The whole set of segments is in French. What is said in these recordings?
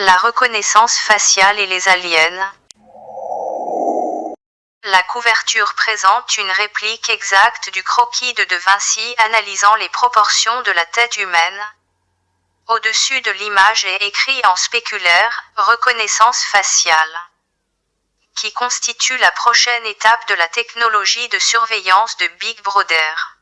La reconnaissance faciale et les aliens. La couverture présente une réplique exacte du croquis de Vinci analysant les proportions de la tête humaine. Au-dessus de l'image est écrit en spéculaire « Reconnaissance faciale », qui constitue la prochaine étape de la technologie de surveillance de Big Brother.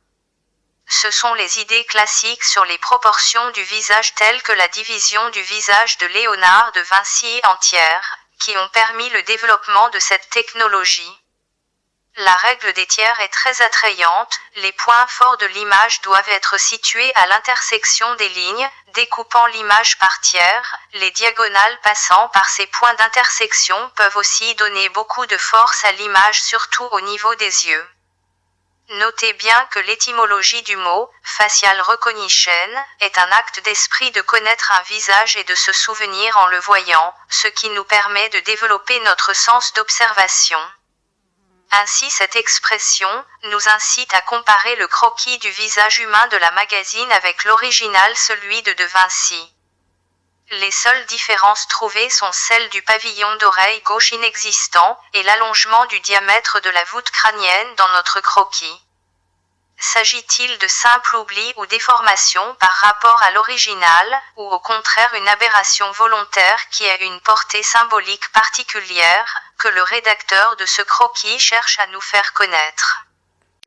Ce sont les idées classiques sur les proportions du visage telles que la division du visage de Léonard de Vinci entière, qui ont permis le développement de cette technologie. La règle des tiers est très attrayante, les points forts de l'image doivent être situés à l'intersection des lignes, découpant l'image par tiers, les diagonales passant par ces points d'intersection peuvent aussi donner beaucoup de force à l'image surtout au niveau des yeux. Notez bien que l'étymologie du mot « facial recognition » est un acte d'esprit de connaître un visage et de se souvenir en le voyant, ce qui nous permet de développer notre sens d'observation. Ainsi cette expression nous incite à comparer le croquis du visage humain de la magazine avec l'original, celui de Vinci. Les seules différences trouvées sont celles du pavillon d'oreille gauche inexistant et l'allongement du diamètre de la voûte crânienne dans notre croquis. S'agit-il de simple oubli ou déformation par rapport à l'original, ou au contraire une aberration volontaire qui a une portée symbolique particulière, que le rédacteur de ce croquis cherche à nous faire connaître?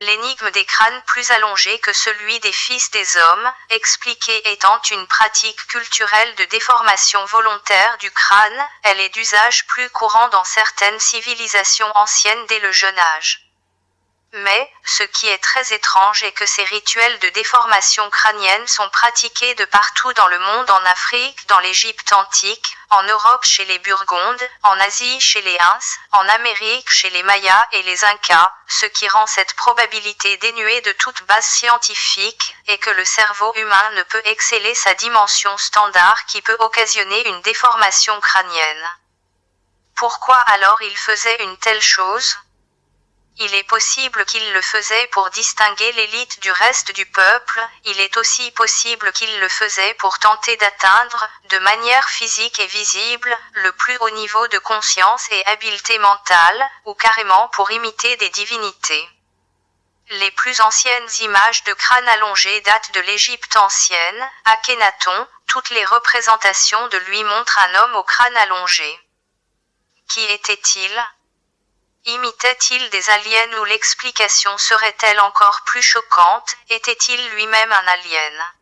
L'énigme des crânes plus allongés que celui des fils des hommes, expliquée étant une pratique culturelle de déformation volontaire du crâne, elle est d'usage plus courant dans certaines civilisations anciennes dès le jeune âge. Mais, ce qui est très étrange est que ces rituels de déformation crânienne sont pratiqués de partout dans le monde, en Afrique, dans l'Égypte antique, en Europe chez les Burgondes, en Asie chez les Huns, en Amérique chez les Mayas et les Incas, ce qui rend cette probabilité dénuée de toute base scientifique, et que le cerveau humain ne peut exceller sa dimension standard qui peut occasionner une déformation crânienne. Pourquoi alors il faisait une telle chose ? Il est possible qu'il le faisait pour distinguer l'élite du reste du peuple, il est aussi possible qu'il le faisait pour tenter d'atteindre, de manière physique et visible, le plus haut niveau de conscience et habileté mentale, ou carrément pour imiter des divinités. Les plus anciennes images de crâne allongé datent de l'Égypte ancienne, Akhénaton, toutes les représentations de lui montrent un homme au crâne allongé. Qui était-il ? Imitait-il des aliens ou l'explication serait-elle encore plus choquante, était-il lui-même un alien?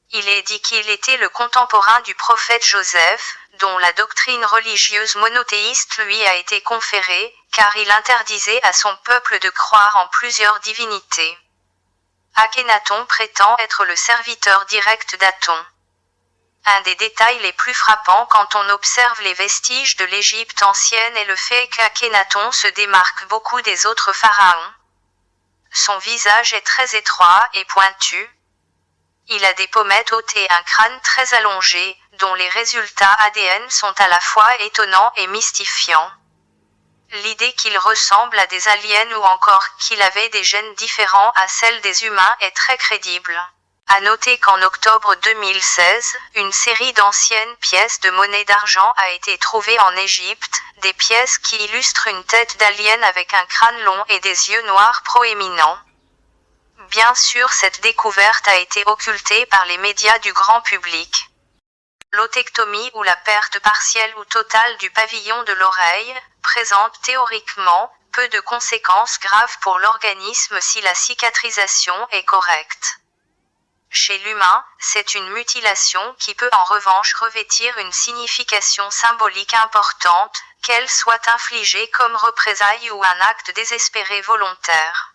Il est dit qu'il était le contemporain du prophète Joseph, dont la doctrine religieuse monothéiste lui a été conférée, car il interdisait à son peuple de croire en plusieurs divinités. Akhénaton prétend être le serviteur direct d'Aton. Un des détails les plus frappants quand on observe les vestiges de l'Égypte ancienne est le fait qu'Akhénaton se démarque beaucoup des autres pharaons. Son visage est très étroit et pointu. Il a des pommettes hautes et un crâne très allongé, dont les résultats ADN sont à la fois étonnants et mystifiants. L'idée qu'il ressemble à des aliens ou encore qu'il avait des gènes différents à celles des humains est très crédible. À noter qu'en octobre 2016, une série d'anciennes pièces de monnaie d'argent a été trouvée en Égypte, des pièces qui illustrent une tête d'alien avec un crâne long et des yeux noirs proéminents. Bien sûr, cette découverte a été occultée par les médias du grand public. L'otectomie ou la perte partielle ou totale du pavillon de l'oreille présente théoriquement peu de conséquences graves pour l'organisme si la cicatrisation est correcte. Chez l'humain, c'est une mutilation qui peut en revanche revêtir une signification symbolique importante, qu'elle soit infligée comme représailles ou un acte désespéré volontaire.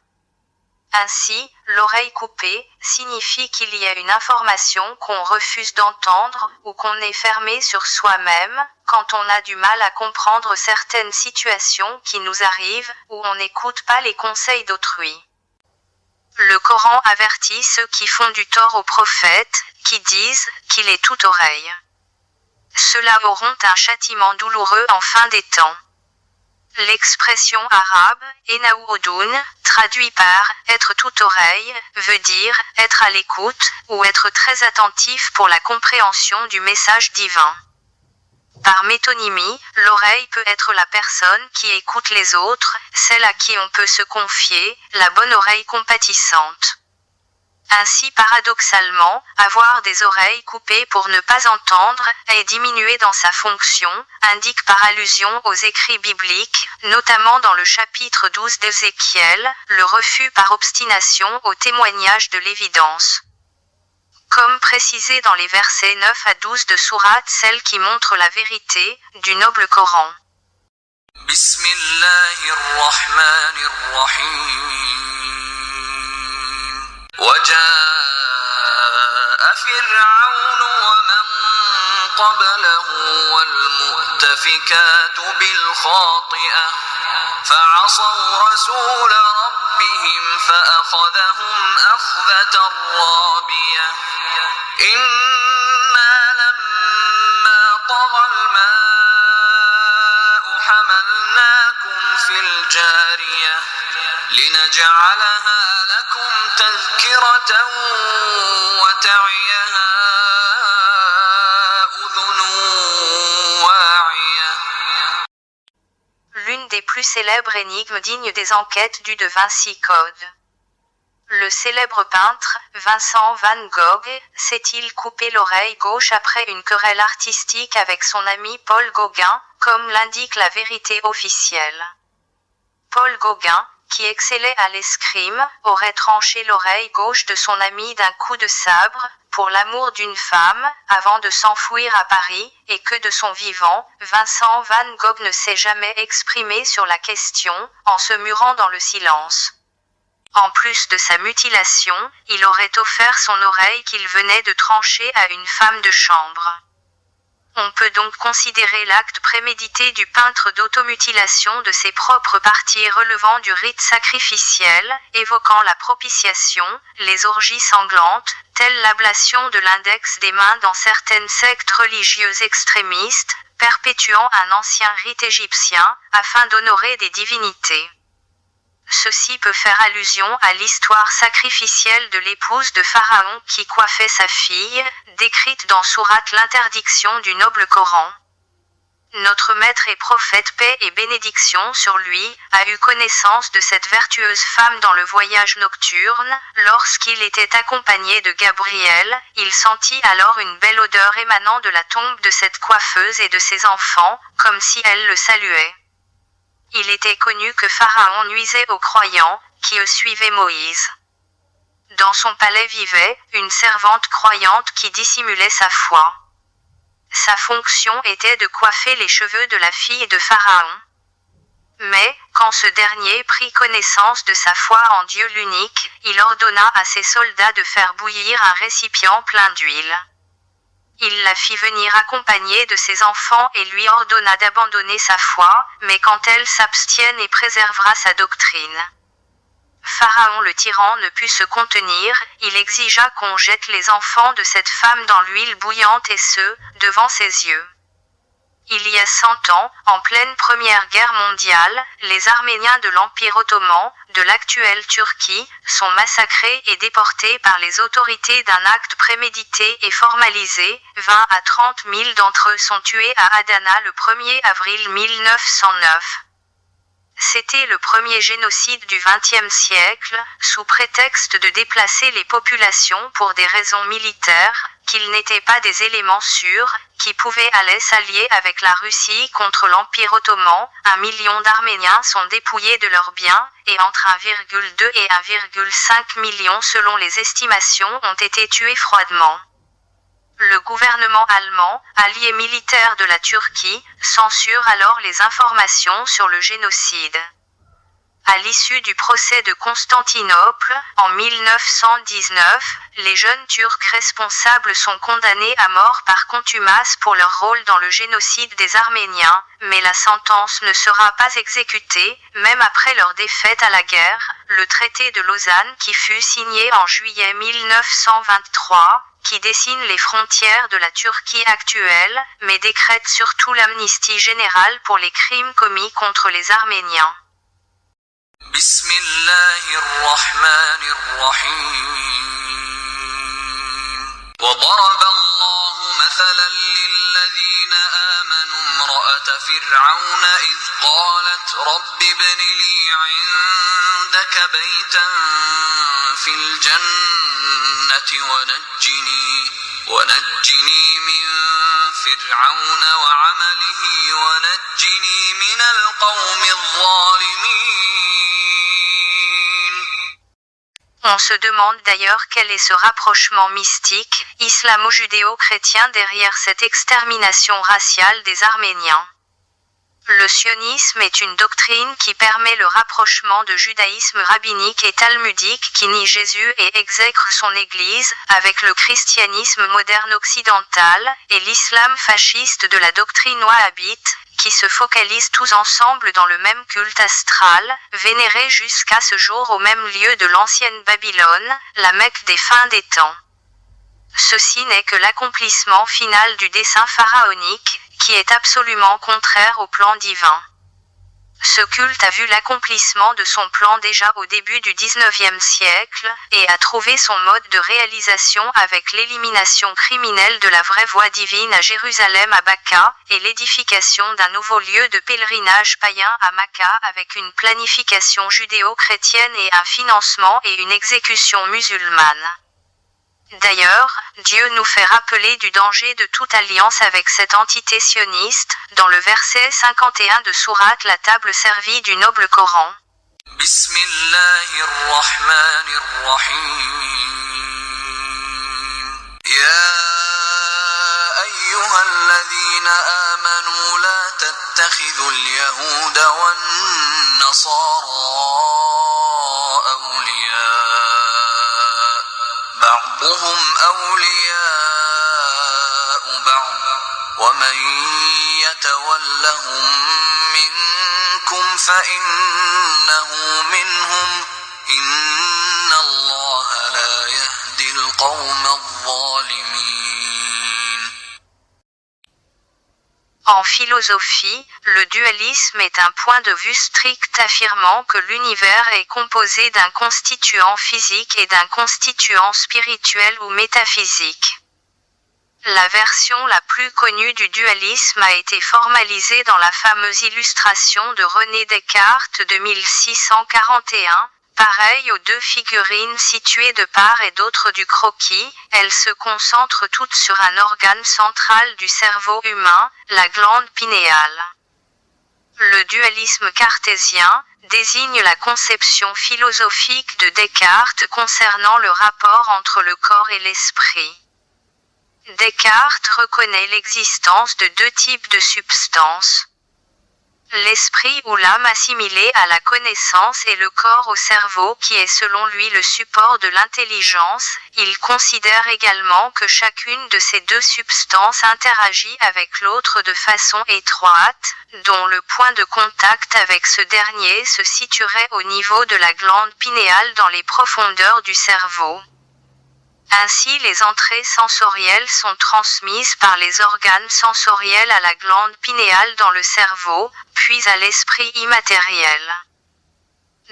Ainsi, l'oreille coupée signifie qu'il y a une information qu'on refuse d'entendre ou qu'on est fermé sur soi-même, quand on a du mal à comprendre certaines situations qui nous arrivent ou on n'écoute pas les conseils d'autrui. Le Coran avertit ceux qui font du tort au prophète, qui disent qu'il est tout oreille. Ceux-là auront un châtiment douloureux en fin des temps. L'expression arabe, Enaoudoun, traduit par « être tout oreille », veut dire « être à l'écoute » ou « être très attentif pour la compréhension du message divin ». Par métonymie, l'oreille peut être la personne qui écoute les autres, celle à qui on peut se confier, la bonne oreille compatissante. Ainsi paradoxalement, avoir des oreilles coupées pour ne pas entendre, et diminué dans sa fonction, indique par allusion aux écrits bibliques, notamment dans le chapitre 12 d'Ézéchiel, le refus par obstination au témoignage de l'évidence. Comme précisé dans les versets 9 à 12 de sourate, celle qui montre la vérité, du noble Coran. وجاء فرعون ومن قبله والمؤتفكات بالخاطئة فعصوا رسول ربهم فأخذهم أخذة رابية إنا لما طغى الماء حملناكم في الجارية لنجعلها لكم تذكرة وتعيها أذن واعية. L'une des plus célèbres énigmes dignes des enquêtes du Da Vinci Code. Le célèbre peintre, Vincent van Gogh, s'est-il coupé l'oreille gauche après une querelle artistique avec son ami Paul Gauguin, comme l'indique la vérité officielle. Paul Gauguin, qui excellait à l'escrime, aurait tranché l'oreille gauche de son ami d'un coup de sabre, pour l'amour d'une femme, avant de s'enfuir à Paris, et que de son vivant, Vincent van Gogh ne s'est jamais exprimé sur la question, en se murant dans le silence. En plus de sa mutilation, il aurait offert son oreille qu'il venait de trancher à une femme de chambre. On peut donc considérer l'acte prémédité du peintre d'automutilation de ses propres parties relevant du rite sacrificiel, évoquant la propitiation, les orgies sanglantes, telle l'ablation de l'index des mains dans certaines sectes religieuses extrémistes, perpétuant un ancien rite égyptien, afin d'honorer des divinités. Ceci peut faire allusion à l'histoire sacrificielle de l'épouse de Pharaon qui coiffait sa fille, décrite dans sourate l'interdiction du noble Coran. Notre maître et prophète, paix et bénédiction sur lui, a eu connaissance de cette vertueuse femme dans le voyage nocturne. Lorsqu'il était accompagné de Gabriel, il sentit alors une belle odeur émanant de la tombe de cette coiffeuse et de ses enfants, comme si elle le saluait. Il était connu que Pharaon nuisait aux croyants, qui suivaient Moïse. Dans son palais vivait une servante croyante qui dissimulait sa foi. Sa fonction était de coiffer les cheveux de la fille de Pharaon. Mais, quand ce dernier prit connaissance de sa foi en Dieu l'unique, il ordonna à ses soldats de faire bouillir un récipient plein d'huile. Il la fit venir accompagnée de ses enfants et lui ordonna d'abandonner sa foi, mais quand elle s'abstienne et préservera sa doctrine. Pharaon le tyran ne put se contenir, il exigea qu'on jette les enfants de cette femme dans l'huile bouillante et ce, devant ses yeux. Il y a 100 ans, en pleine Première Guerre mondiale, les Arméniens de l'Empire ottoman, de l'actuelle Turquie, sont massacrés et déportés par les autorités d'un acte prémédité et formalisé. 20 à 30 000 d'entre eux sont tués à Adana le 1er avril 1909. C'était le premier génocide du XXe siècle, sous prétexte de déplacer les populations pour des raisons militaires, qu'ils n'étaient pas des éléments sûrs, qui pouvaient aller s'allier avec la Russie contre l'Empire ottoman. 1 million d'Arméniens sont dépouillés de leurs biens, et entre 1,2 et 1,5 million selon les estimations ont été tués froidement. Le gouvernement allemand, allié militaire de la Turquie, censure alors les informations sur le génocide. À l'issue du procès de Constantinople, en 1919, les jeunes Turcs responsables sont condamnés à mort par contumace pour leur rôle dans le génocide des Arméniens, mais la sentence ne sera pas exécutée, même après leur défaite à la guerre. Le traité de Lausanne qui fut signé en juillet 1923, qui dessine les frontières de la Turquie actuelle, mais décrète surtout l'amnistie générale pour les crimes commis contre les Arméniens. بسم الله الرحمن الرحيم وضرب الله مثلا للذين آمنوا امرأة فرعون إذ قالت رب ابن لي عندك بيتا في الجنة ونجني من فرعون وعمله ونجني من القوم الظالمين. On se demande d'ailleurs quel est ce rapprochement mystique, islamo-judéo-chrétien derrière cette extermination raciale des Arméniens. Le sionisme est une doctrine qui permet le rapprochement de judaïsme rabbinique et talmudique qui nie Jésus et exècre son Église, avec le christianisme moderne occidental, et l'islam fasciste de la doctrine wahhabite, qui se focalisent tous ensemble dans le même culte astral, vénéré jusqu'à ce jour au même lieu de l'ancienne Babylone, la Mecque des fins des temps. Ceci n'est que l'accomplissement final du dessein pharaonique, qui est absolument contraire au plan divin. Ce culte a vu l'accomplissement de son plan déjà au début du XIXe siècle, et a trouvé son mode de réalisation avec l'élimination criminelle de la vraie voie divine à Jérusalem à Baka, et l'édification d'un nouveau lieu de pèlerinage païen à Makkah avec une planification judéo-chrétienne et un financement et une exécution musulmane. D'ailleurs, Dieu nous fait rappeler du danger de toute alliance avec cette entité sioniste, dans le verset 51 de sourate La table servie du noble Coran. Bismillahirrahmanirrahim. Ya ayyuhalladhina amanu la tattakhidhul yahuda wan nasara awliya. بعضهم أولياء بعض ومن يتولهم منكم فإنه منهم إن الله لا يهدي القوم الظالمين. En philosophie, le dualisme est un point de vue strict affirmant que l'univers est composé d'un constituant physique et d'un constituant spirituel ou métaphysique. La version la plus connue du dualisme a été formalisée dans la fameuse illustration de René Descartes de 1641. Pareil aux deux figurines situées de part et d'autre du croquis, elles se concentrent toutes sur un organe central du cerveau humain, la glande pinéale. Le dualisme cartésien désigne la conception philosophique de Descartes concernant le rapport entre le corps et l'esprit. Descartes reconnaît l'existence de deux types de substances. L'esprit ou l'âme assimilée à la connaissance et le corps au cerveau qui est selon lui le support de l'intelligence. Il considère également que chacune de ces deux substances interagit avec l'autre de façon étroite, dont le point de contact avec ce dernier se situerait au niveau de la glande pinéale dans les profondeurs du cerveau. Ainsi les entrées sensorielles sont transmises par les organes sensoriels à la glande pinéale dans le cerveau, puis à l'esprit immatériel.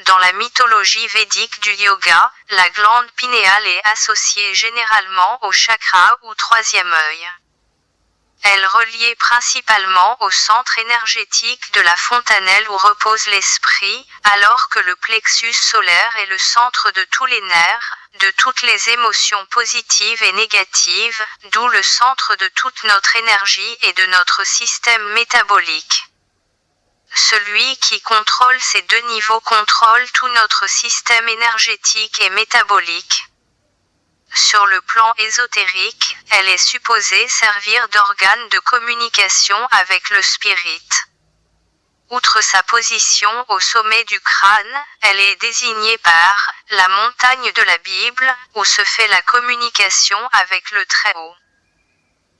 Dans la mythologie védique du yoga, la glande pinéale est associée généralement au chakra ou troisième œil. Elle reliait principalement au centre énergétique de la fontanelle où repose l'esprit, alors que le plexus solaire est le centre de tous les nerfs, de toutes les émotions positives et négatives, d'où le centre de toute notre énergie et de notre système métabolique. Celui qui contrôle ces deux niveaux contrôle tout notre système énergétique et métabolique. Sur le plan ésotérique, elle est supposée servir d'organe de communication avec le spirit. Outre sa position au sommet du crâne, elle est désignée par la montagne de la Bible, où se fait la communication avec le Très-Haut.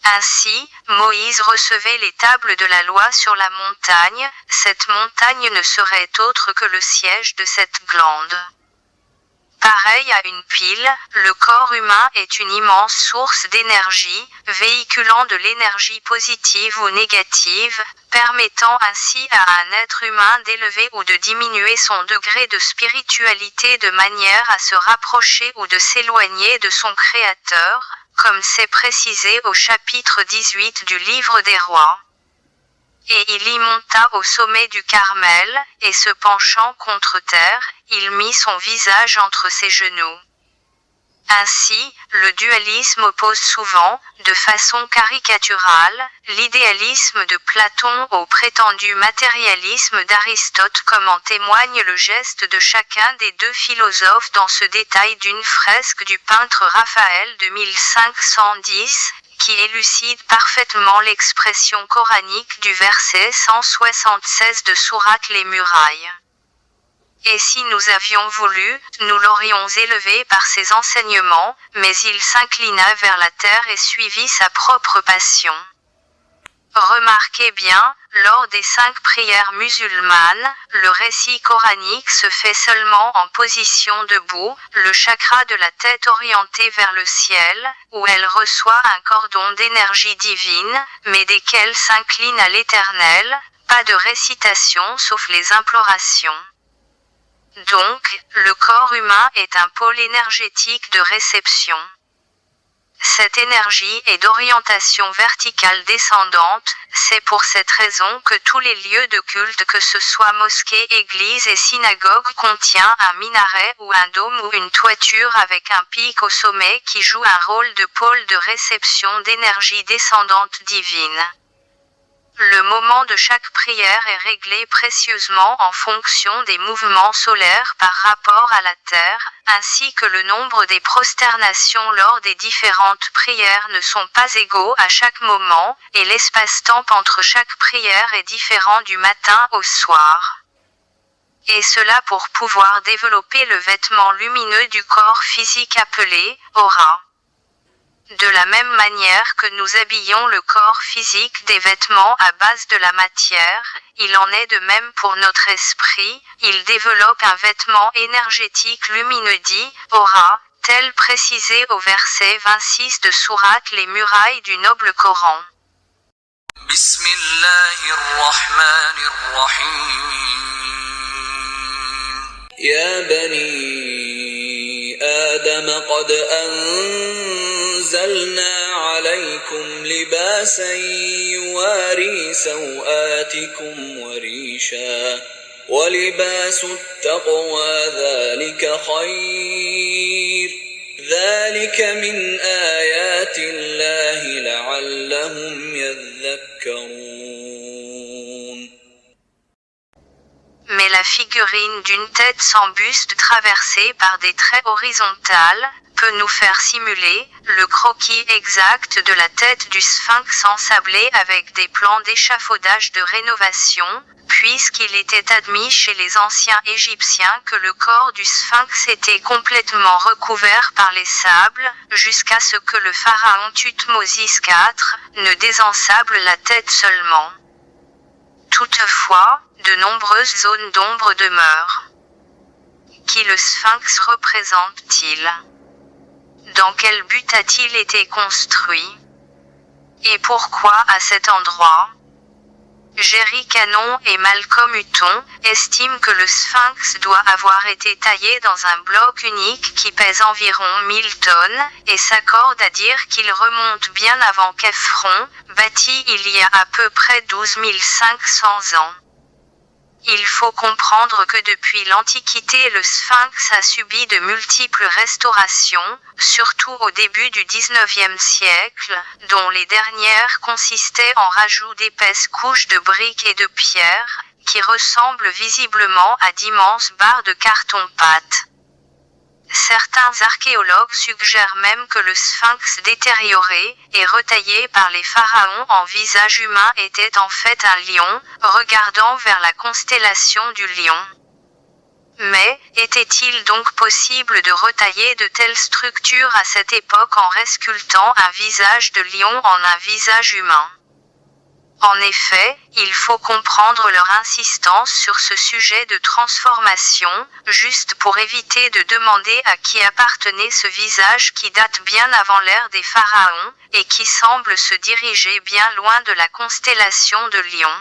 Ainsi, Moïse recevait les tables de la loi sur la montagne, cette montagne ne serait autre que le siège de cette glande. Pareil à une pile, le corps humain est une immense source d'énergie, véhiculant de l'énergie positive ou négative, permettant ainsi à un être humain d'élever ou de diminuer son degré de spiritualité de manière à se rapprocher ou de s'éloigner de son Créateur, comme c'est précisé au chapitre 18 du Livre des Rois. Et il y monta au sommet du Carmel, et se penchant contre terre, il mit son visage entre ses genoux. Ainsi, le dualisme oppose souvent, de façon caricaturale, l'idéalisme de Platon au prétendu matérialisme d'Aristote, comme en témoigne le geste de chacun des deux philosophes dans ce détail d'une fresque du peintre Raphaël de 1510, qui élucide parfaitement l'expression coranique du verset 176 de Sourate les Murailles. Et si nous avions voulu, nous l'aurions élevé par ses enseignements, mais il s'inclina vers la terre et suivit sa propre passion. Remarquez bien, lors des 5 prières musulmanes, le récit coranique se fait seulement en position debout, le chakra de la tête orienté vers le ciel, où elle reçoit un cordon d'énergie divine, mais desquels s'incline à l'Éternel, pas de récitation sauf les implorations. Donc, le corps humain est un pôle énergétique de réception. Cette énergie est d'orientation verticale descendante, c'est pour cette raison que tous les lieux de culte, que ce soit mosquées, églises et synagogues, contient un minaret ou un dôme ou une toiture avec un pic au sommet qui joue un rôle de pôle de réception d'énergie descendante divine. Le moment de chaque prière est réglé précieusement en fonction des mouvements solaires par rapport à la Terre, ainsi que le nombre des prosternations lors des différentes prières ne sont pas égaux à chaque moment, et l'espace-temps entre chaque prière est différent du matin au soir. Et cela pour pouvoir développer le vêtement lumineux du corps physique appelé aura. De la même manière que nous habillons le corps physique des vêtements à base de la matière, il en est de même pour notre esprit, il développe un vêtement énergétique lumineux dit aura, tel précisé au verset 26 de Sourate les Murailles du noble Coran. يا بني آدم قد أنزلنا عليكم لباسا يواري سوآتكم وريشا ولباس التقوى ذلك خير ذلك من آيات الله لعلهم يذكرون. Mais la figurine d'une tête sans buste traversée par des traits horizontales, peut nous faire simuler le croquis exact de la tête du sphinx ensablé avec des plans d'échafaudage de rénovation, puisqu'il était admis chez les anciens Égyptiens que le corps du sphinx était complètement recouvert par les sables, jusqu'à ce que le pharaon Thutmosis IV ne désensable la tête seulement. Toutefois, de nombreuses zones d'ombre demeurent. Qui le sphinx représente-t-il? Dans quel but a-t-il été construit? Et pourquoi à cet endroit? Jerry Cannon et Malcolm Hutton estiment que le sphinx doit avoir été taillé dans un bloc unique qui pèse environ 1000 tonnes, et s'accordent à dire qu'il remonte bien avant Khéphren, bâti il y a à peu près 12 500 ans. Il faut comprendre que depuis l'Antiquité le sphinx a subi de multiples restaurations, surtout au début du XIXe siècle, dont les dernières consistaient en rajout d'épaisses couches de briques et de pierres, qui ressemblent visiblement à d'immenses barres de carton-pâte. Certains archéologues suggèrent même que le sphinx détérioré et retaillé par les pharaons en visage humain était en fait un lion, regardant vers la constellation du lion. Mais, était-il donc possible de retailler de telles structures à cette époque en resculptant un visage de lion en un visage humain? En effet, il faut comprendre leur insistance sur ce sujet de transformation, juste pour éviter de demander à qui appartenait ce visage qui date bien avant l'ère des pharaons, et qui semble se diriger bien loin de la constellation de Lion.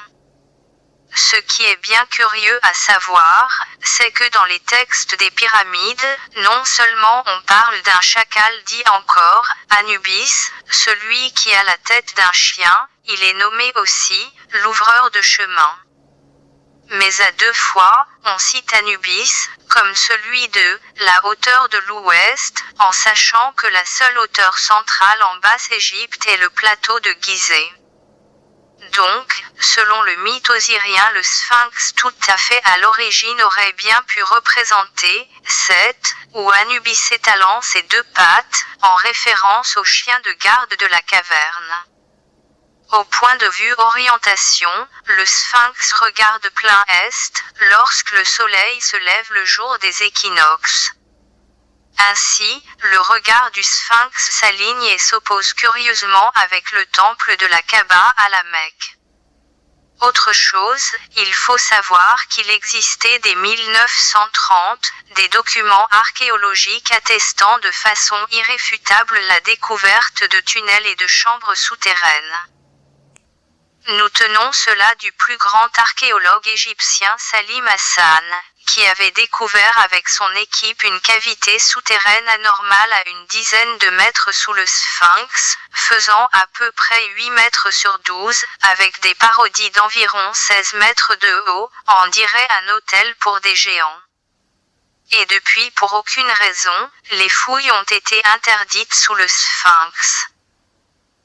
Ce qui est bien curieux à savoir, c'est que dans les textes des pyramides, non seulement on parle d'un chacal dit encore Anubis, celui qui a la tête d'un chien, il est nommé aussi l'ouvreur de chemin. Mais à deux fois, on cite Anubis, comme celui de la hauteur de l'Ouest, en sachant que la seule hauteur centrale en Basse-Égypte est le plateau de Gizeh. Donc, selon le mythe osirien, le sphinx tout à fait à l'origine aurait bien pu représenter Seth, ou Anubis étalant ses deux pattes, en référence au chien de garde de la caverne. Au point de vue orientation, le sphinx regarde plein est, lorsque le soleil se lève le jour des équinoxes. Ainsi, le regard du sphinx s'aligne et s'oppose curieusement avec le temple de la Kaaba à la Mecque. Autre chose, il faut savoir qu'il existait dès 1930, des documents archéologiques attestant de façon irréfutable la découverte de tunnels et de chambres souterraines. Nous tenons cela du plus grand archéologue égyptien Salim Hassan, qui avait découvert avec son équipe une cavité souterraine anormale à une dizaine de mètres sous le sphinx, faisant à peu près 8 mètres sur 12, avec des parodies d'environ 16 mètres de haut, on dirait un hôtel pour des géants. Et depuis, pour aucune raison, les fouilles ont été interdites sous le sphinx.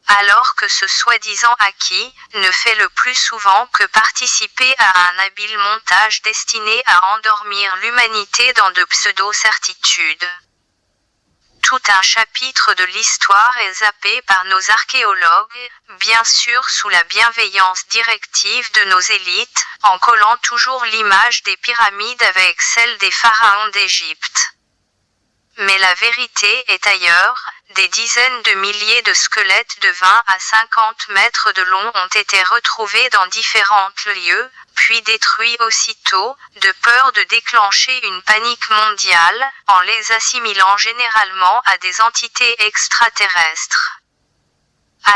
Alors que ce soi-disant acquis ne fait le plus souvent que participer à un habile montage destiné à endormir l'humanité dans de pseudo-certitudes. Tout un chapitre de l'histoire est zappé par nos archéologues, bien sûr sous la bienveillance directive de nos élites, en collant toujours l'image des pyramides avec celle des pharaons d'Égypte. Mais la vérité est ailleurs, des dizaines de milliers de squelettes de 20 à 50 mètres de long ont été retrouvés dans différents lieux, puis détruits aussitôt, de peur de déclencher une panique mondiale, en les assimilant généralement à des entités extraterrestres.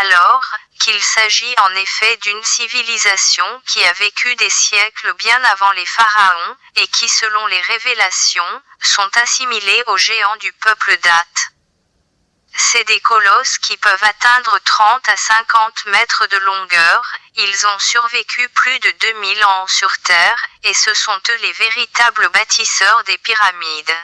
Alors qu'il s'agit en effet d'une civilisation qui a vécu des siècles bien avant les pharaons, et qui selon les révélations, sont assimilés aux géants du peuple date. C'est des colosses qui peuvent atteindre 30 à 50 mètres de longueur, ils ont survécu plus de 2000 ans sur Terre, et ce sont eux les véritables bâtisseurs des pyramides.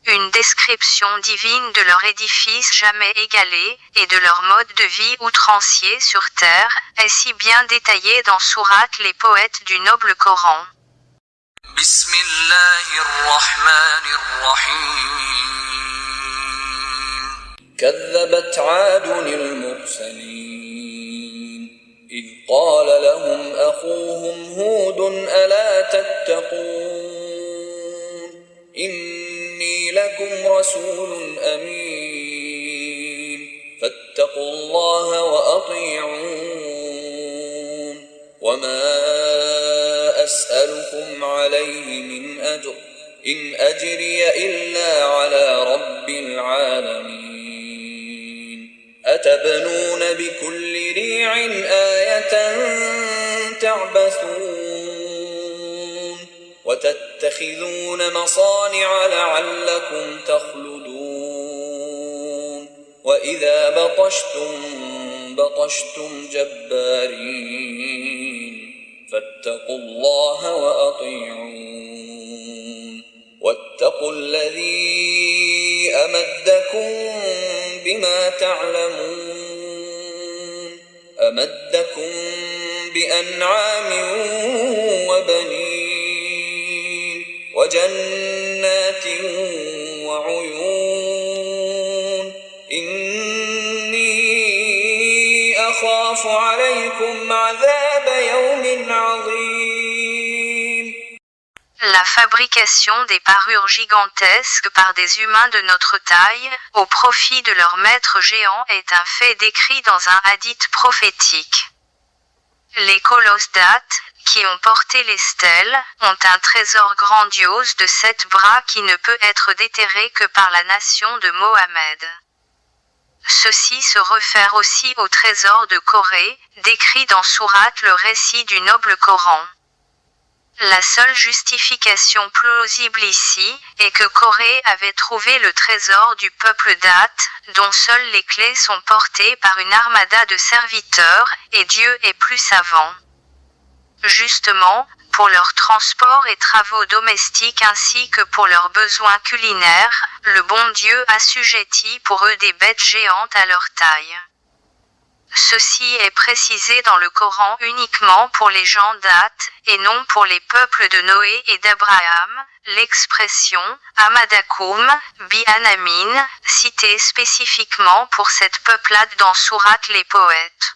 Une description divine de leur édifice jamais égalé, et de leur mode de vie outrancier sur terre, est si bien détaillée dans Sourate les poètes du noble Coran. كذبت عاد المرسلين إذ قال لهم أخوهم هود ألا تتقون إني لكم رسول أمين فاتقوا الله وأطيعون وما أسألكم عليه من أجر إن أجري إلا على رب العالمين أتبنون بكل ريع آية تعبثون وتتخذون مصانع لعلكم تخلدون وإذا بطشتم جبارين فاتقوا الله وأطيعون واتقوا الذي أمدكم بما تعلمون أمدكم بأنعام وبنين وجنات وعيون إني أخاف عليكم عذاب يوم عظيم. La fabrication des parures gigantesques par des humains de notre taille, au profit de leur maître géant est un fait décrit dans un hadith prophétique. Les colosses dates, qui ont porté les stèles, ont un trésor grandiose de 7 bras qui ne peut être déterré que par la nation de Mohammed. Ceci se réfère aussi au trésor de Corée, décrit dans Sourate le récit du noble Coran. La seule justification plausible ici est que Corée avait trouvé le trésor du peuple Dath, dont seules les clés sont portées par une armada de serviteurs, et Dieu est plus savant. Justement, pour leurs transports et travaux domestiques ainsi que pour leurs besoins culinaires, le bon Dieu assujettit pour eux des bêtes géantes à leur taille. Ceci est précisé dans le Coran uniquement pour les gens Dath, et non pour les peuples de Noé et d'Abraham. L'expression « Amadakum, bi-anamin » citée spécifiquement pour cette peuplade dans Sourate les poètes.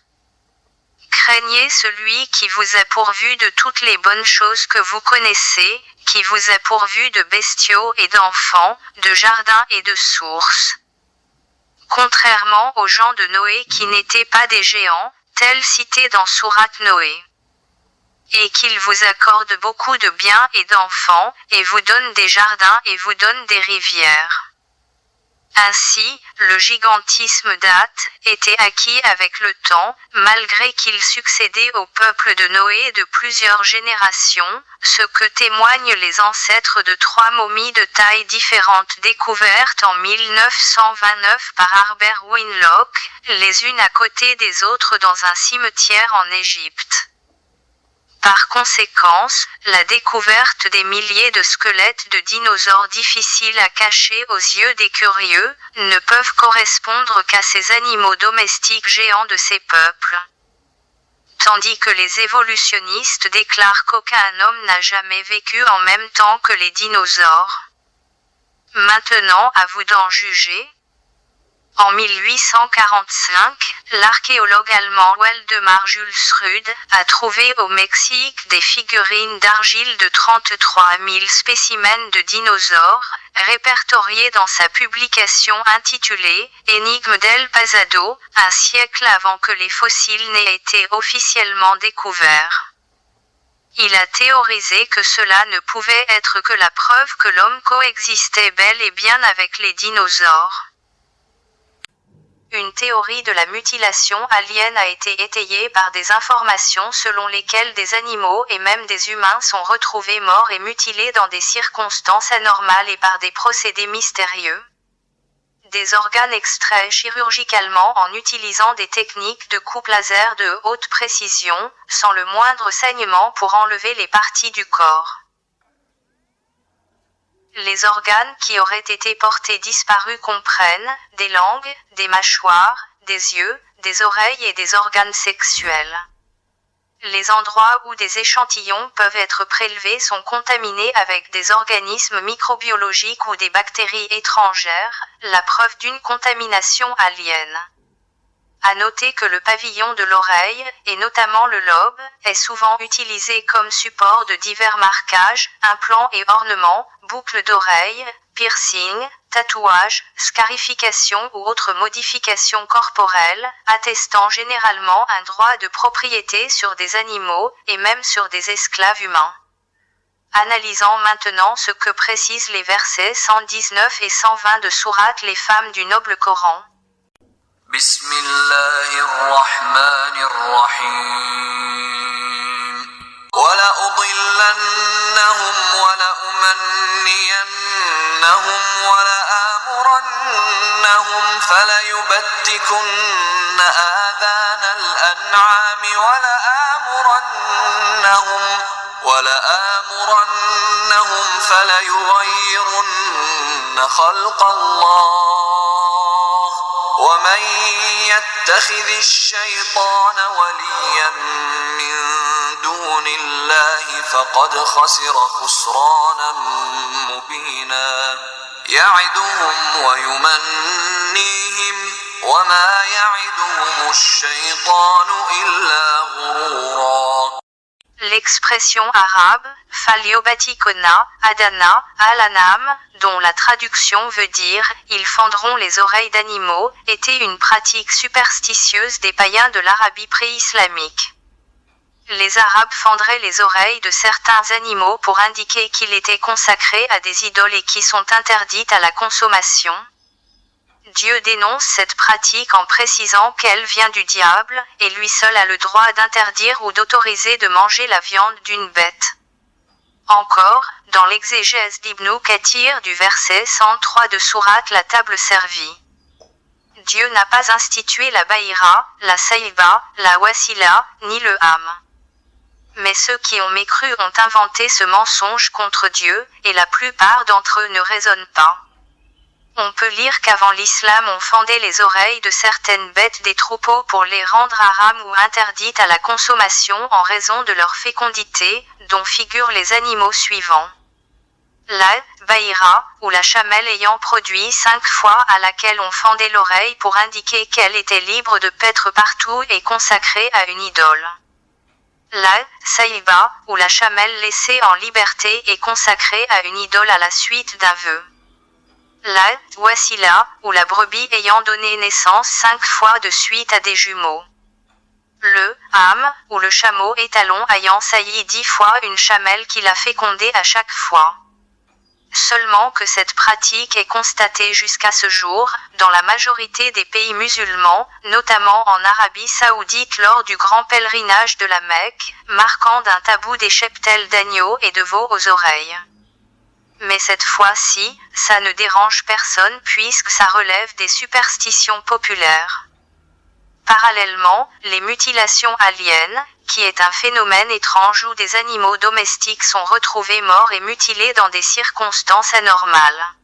Craignez celui qui vous a pourvu de toutes les bonnes choses que vous connaissez, qui vous a pourvu de bestiaux et d'enfants, de jardins et de sources. Contrairement aux gens de Noé qui n'étaient pas des géants, tels cités dans Sourate Noé. Et qu'il vous accorde beaucoup de biens et d'enfants, et vous donne des jardins et vous donne des rivières. Ainsi, le gigantisme Dath était acquis avec le temps, malgré qu'il succédait au peuple de Noé de plusieurs générations, ce que témoignent les ancêtres de 3 momies de tailles différentes découvertes en 1929 par Harbert Winlock, les unes à côté des autres dans un cimetière en Égypte. Par conséquent, la découverte des milliers de squelettes de dinosaures difficiles à cacher aux yeux des curieux, ne peuvent correspondre qu'à ces animaux domestiques géants de ces peuples. Tandis que les évolutionnistes déclarent qu'aucun homme n'a jamais vécu en même temps que les dinosaures. Maintenant à vous d'en juger. En 1845, l'archéologue allemand Waldemar Jules Rude a trouvé au Mexique des figurines d'argile de 33 000 spécimens de dinosaures, répertoriés dans sa publication intitulée « Énigme del Pasado », un siècle avant que les fossiles n'aient été officiellement découverts. Il a théorisé que cela ne pouvait être que la preuve que l'homme coexistait bel et bien avec les dinosaures. Une théorie de la mutilation alien a été étayée par des informations selon lesquelles des animaux et même des humains sont retrouvés morts et mutilés dans des circonstances anormales et par des procédés mystérieux. Des organes extraits chirurgicalement en utilisant des techniques de coupe laser de haute précision, sans le moindre saignement pour enlever les parties du corps. Les organes qui auraient été portés disparus comprennent des langues, des mâchoires, des yeux, des oreilles et des organes sexuels. Les endroits où des échantillons peuvent être prélevés sont contaminés avec des organismes microbiologiques ou des bactéries étrangères, la preuve d'une contamination alien. À noter que le pavillon de l'oreille, et notamment le lobe, est souvent utilisé comme support de divers marquages, implants et ornements, boucles d'oreilles, piercings, tatouages, scarifications ou autres modifications corporelles, attestant généralement un droit de propriété sur des animaux, et même sur des esclaves humains. Analysons maintenant ce que précisent les versets 119 et 120 de Sourate les femmes du noble Coran. بسم الله الرحمن الرحيم ولأضلنهم ولأمنينهم ولآمرنهم فليبتكن آذان الأنعام ولآمرنهم فليغيرن خلق الله ومن يتخذ الشيطان وليا من دون الله فقد خسر خسرانا مبينا يعدهم ويمنيهم وما يعدهم الشيطان إلا غرورا. L'expression arabe « faliobatikona » adana, al-anam, dont la traduction veut dire « ils fendront les oreilles d'animaux » était une pratique superstitieuse des païens de l'Arabie pré-islamique. Les Arabes fendraient les oreilles de certains animaux pour indiquer qu'ils étaient consacrés à des idoles et qui sont interdites à la consommation. Dieu dénonce cette pratique en précisant qu'elle vient du diable, et lui seul a le droit d'interdire ou d'autoriser de manger la viande d'une bête. Encore, dans l'exégèse d'Ibn Kathir du verset 103 de Sourate la table servie. Dieu n'a pas institué la Bahira, la Saïba, la Wasila, ni le Ham. Mais ceux qui ont mécru ont inventé ce mensonge contre Dieu, et la plupart d'entre eux ne raisonnent pas. On peut lire qu'avant l'islam on fendait les oreilles de certaines bêtes des troupeaux pour les rendre haram ou interdites à la consommation en raison de leur fécondité, dont figurent les animaux suivants. La Bahira, ou la chamelle ayant produit 5 fois à laquelle on fendait l'oreille pour indiquer qu'elle était libre de paître partout et consacrée à une idole. La Saïba, ou la chamelle laissée en liberté et consacrée à une idole à la suite d'un vœu. La Wasila, ou la brebis ayant donné naissance 5 fois de suite à des jumeaux. Le Ham, ou le chameau étalon ayant sailli 10 fois une chamelle qui l'a fécondé à chaque fois. Seulement que cette pratique est constatée jusqu'à ce jour, dans la majorité des pays musulmans, notamment en Arabie Saoudite lors du grand pèlerinage de la Mecque, marquant d'un tabou des cheptels d'agneaux et de veaux aux oreilles. Mais cette fois-ci, ça ne dérange personne puisque ça relève des superstitions populaires. Parallèlement, les mutilations aliens, qui est un phénomène étrange où des animaux domestiques sont retrouvés morts et mutilés dans des circonstances anormales.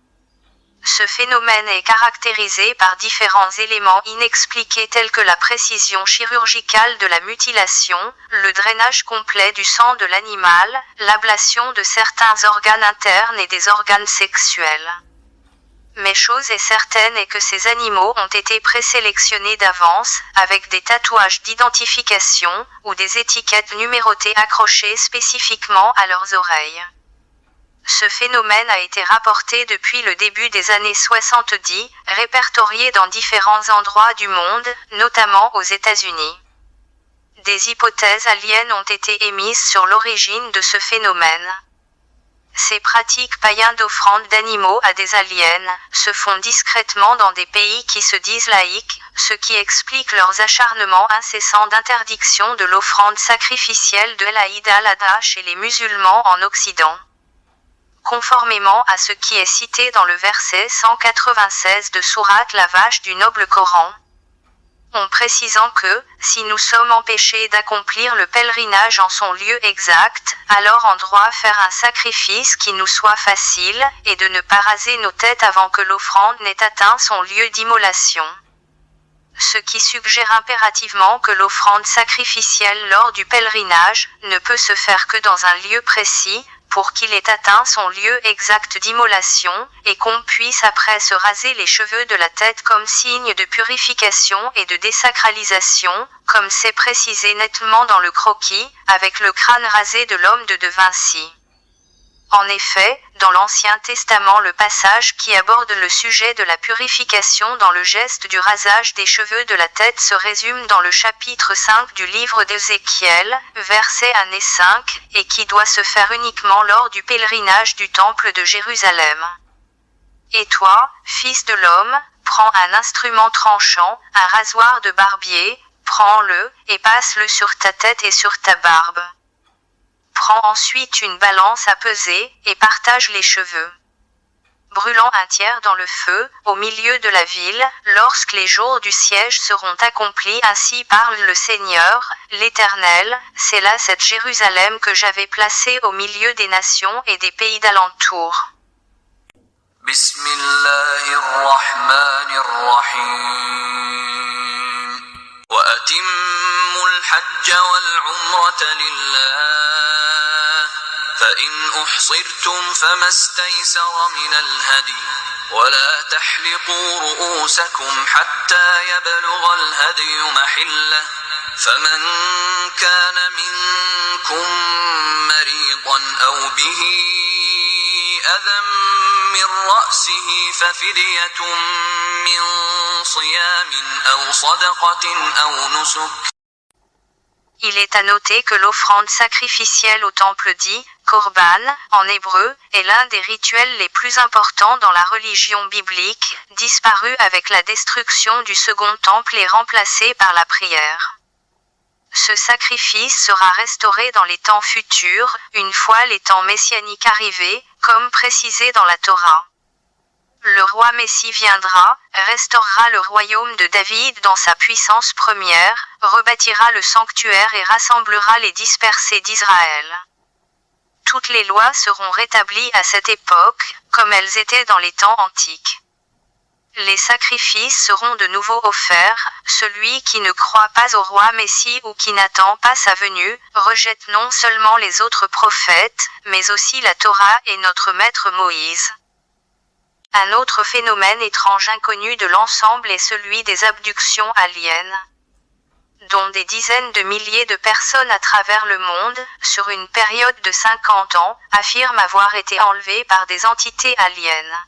Ce phénomène est caractérisé par différents éléments inexpliqués tels que la précision chirurgicale de la mutilation, le drainage complet du sang de l'animal, l'ablation de certains organes internes et des organes sexuels. Mais chose est certaine est que ces animaux ont été présélectionnés d'avance, avec des tatouages d'identification, ou des étiquettes numérotées accrochées spécifiquement à leurs oreilles. Ce phénomène a été rapporté depuis le début des années 70, répertorié dans différents endroits du monde, notamment aux États-Unis. Des hypothèses aliens ont été émises sur l'origine de ce phénomène. Ces pratiques païennes d'offrande d'animaux à des aliens se font discrètement dans des pays qui se disent laïques, ce qui explique leurs acharnements incessants d'interdiction de l'offrande sacrificielle de l'Aïd al-Adha chez les musulmans en Occident. Conformément à ce qui est cité dans le verset 196 de Sourate la vache du noble Coran, en précisant que, si nous sommes empêchés d'accomplir le pèlerinage en son lieu exact, alors en droit faire un sacrifice qui nous soit facile, et de ne pas raser nos têtes avant que l'offrande n'ait atteint son lieu d'immolation. Ce qui suggère impérativement que l'offrande sacrificielle lors du pèlerinage ne peut se faire que dans un lieu précis, pour qu'il ait atteint son lieu exact d'immolation, et qu'on puisse après se raser les cheveux de la tête comme signe de purification et de désacralisation, comme c'est précisé nettement dans le croquis, avec le crâne rasé de l'homme de Vinci. En effet, dans l'Ancien Testament le passage qui aborde le sujet de la purification dans le geste du rasage des cheveux de la tête se résume dans le chapitre 5 du livre d'Ézéchiel, versets 1 et 5, et qui doit se faire uniquement lors du pèlerinage du temple de Jérusalem. Et toi, fils de l'homme, prends un instrument tranchant, un rasoir de barbier, prends-le, et passe-le sur ta tête et sur ta barbe. Prends ensuite une balance à peser, et partage les cheveux. Brûlant un tiers dans le feu, au milieu de la ville, lorsque les jours du siège seront accomplis, ainsi parle le Seigneur, l'Éternel, c'est là cette Jérusalem que j'avais placée au milieu des nations et des pays d'alentour. Bismillahirrahmanirrahim. Wa atimmul hajja wal umrata lillah. فإن أحصرتم فما استيسر من الهدي ولا تحلقوا رؤوسكم حتى يبلغ الهدي محله فمن كان منكم مريضا أو به أذى من رأسه ففدية من صيام أو صدقة أو نسك. Il est à noter que l'offrande sacrificielle au temple dit « Korban » en hébreu, est l'un des rituels les plus importants dans la religion biblique, disparu avec la destruction du second temple et remplacé par la prière. Ce sacrifice sera restauré dans les temps futurs, une fois les temps messianiques arrivés, comme précisé dans la Torah. Le roi Messie viendra, restaurera le royaume de David dans sa puissance première, rebâtira le sanctuaire et rassemblera les dispersés d'Israël. Toutes les lois seront rétablies à cette époque, comme elles étaient dans les temps antiques. Les sacrifices seront de nouveau offerts, celui qui ne croit pas au roi Messie ou qui n'attend pas sa venue, rejette non seulement les autres prophètes, mais aussi la Torah et notre maître Moïse. Un autre phénomène étrange inconnu de l'ensemble est celui des abductions aliens, dont des dizaines de milliers de personnes à travers le monde, sur une période de 50 ans, affirment avoir été enlevées par des entités aliens.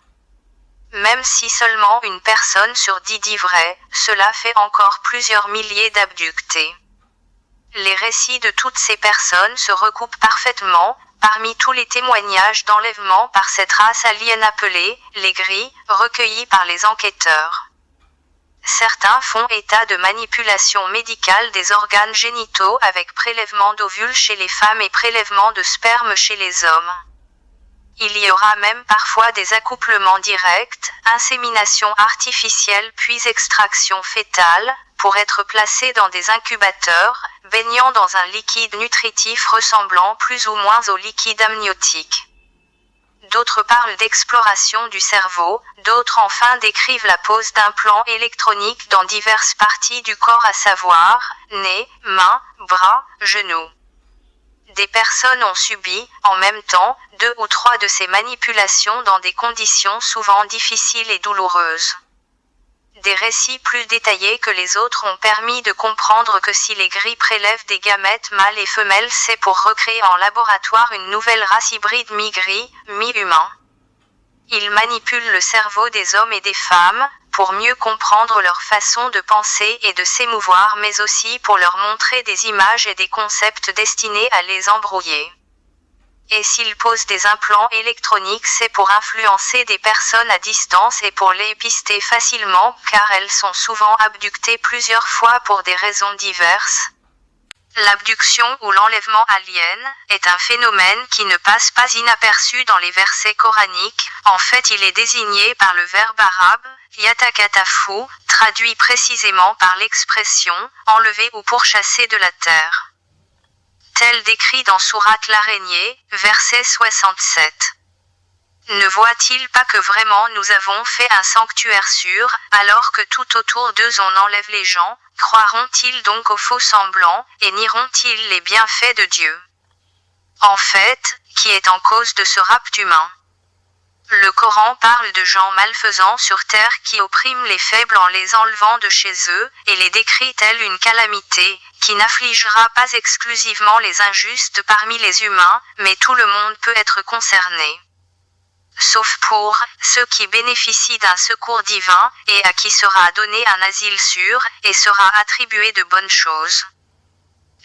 Même si seulement une personne sur 10 dit vrai, cela fait encore plusieurs milliers d'abductés. Les récits de toutes ces personnes se recoupent parfaitement, parmi tous les témoignages d'enlèvement par cette race alien appelée les gris, recueillis par les enquêteurs. Certains font état de manipulation médicale des organes génitaux avec prélèvement d'ovules chez les femmes et prélèvement de sperme chez les hommes. Il y aura même parfois des accouplements directs, insémination artificielle puis extraction fétale, pour être placés dans des incubateurs, baignant dans un liquide nutritif ressemblant plus ou moins au liquide amniotique. D'autres parlent d'exploration du cerveau, d'autres enfin décrivent la pose d'implants électroniques dans diverses parties du corps à savoir, nez, mains, bras, genoux. Des personnes ont subi, en même temps, 2 ou 3 de ces manipulations dans des conditions souvent difficiles et douloureuses. Des récits plus détaillés que les autres ont permis de comprendre que si les gris prélèvent des gamètes mâles et femelles, c'est pour recréer en laboratoire une nouvelle race hybride mi-gris, mi-humain. Ils manipulent le cerveau des hommes et des femmes, pour mieux comprendre leur façon de penser et de s'émouvoir, mais aussi pour leur montrer des images et des concepts destinés à les embrouiller. Et s'ils posent des implants électroniques, c'est pour influencer des personnes à distance et pour les pister facilement, car elles sont souvent abductées plusieurs fois pour des raisons diverses. L'abduction ou l'enlèvement alien est un phénomène qui ne passe pas inaperçu dans les versets coraniques. En fait, il est désigné par le verbe arabe yatakatafu, traduit précisément par l'expression enlever ou pourchasser de la terre. Tel décrit dans sourate l'araignée, verset 67. Ne voit-il pas que vraiment nous avons fait un sanctuaire sûr, alors que tout autour d'eux on enlève les gens, croiront-ils donc aux faux semblants, et nieront-ils les bienfaits de Dieu? En fait, qui est en cause de ce rapt humain? Le Coran parle de gens malfaisants sur terre qui oppriment les faibles en les enlevant de chez eux, et les décrit telle une calamité, qui n'affligera pas exclusivement les injustes parmi les humains, mais tout le monde peut être concerné. Sauf pour ceux qui bénéficient d'un secours divin, et à qui sera donné un asile sûr, et sera attribué de bonnes choses.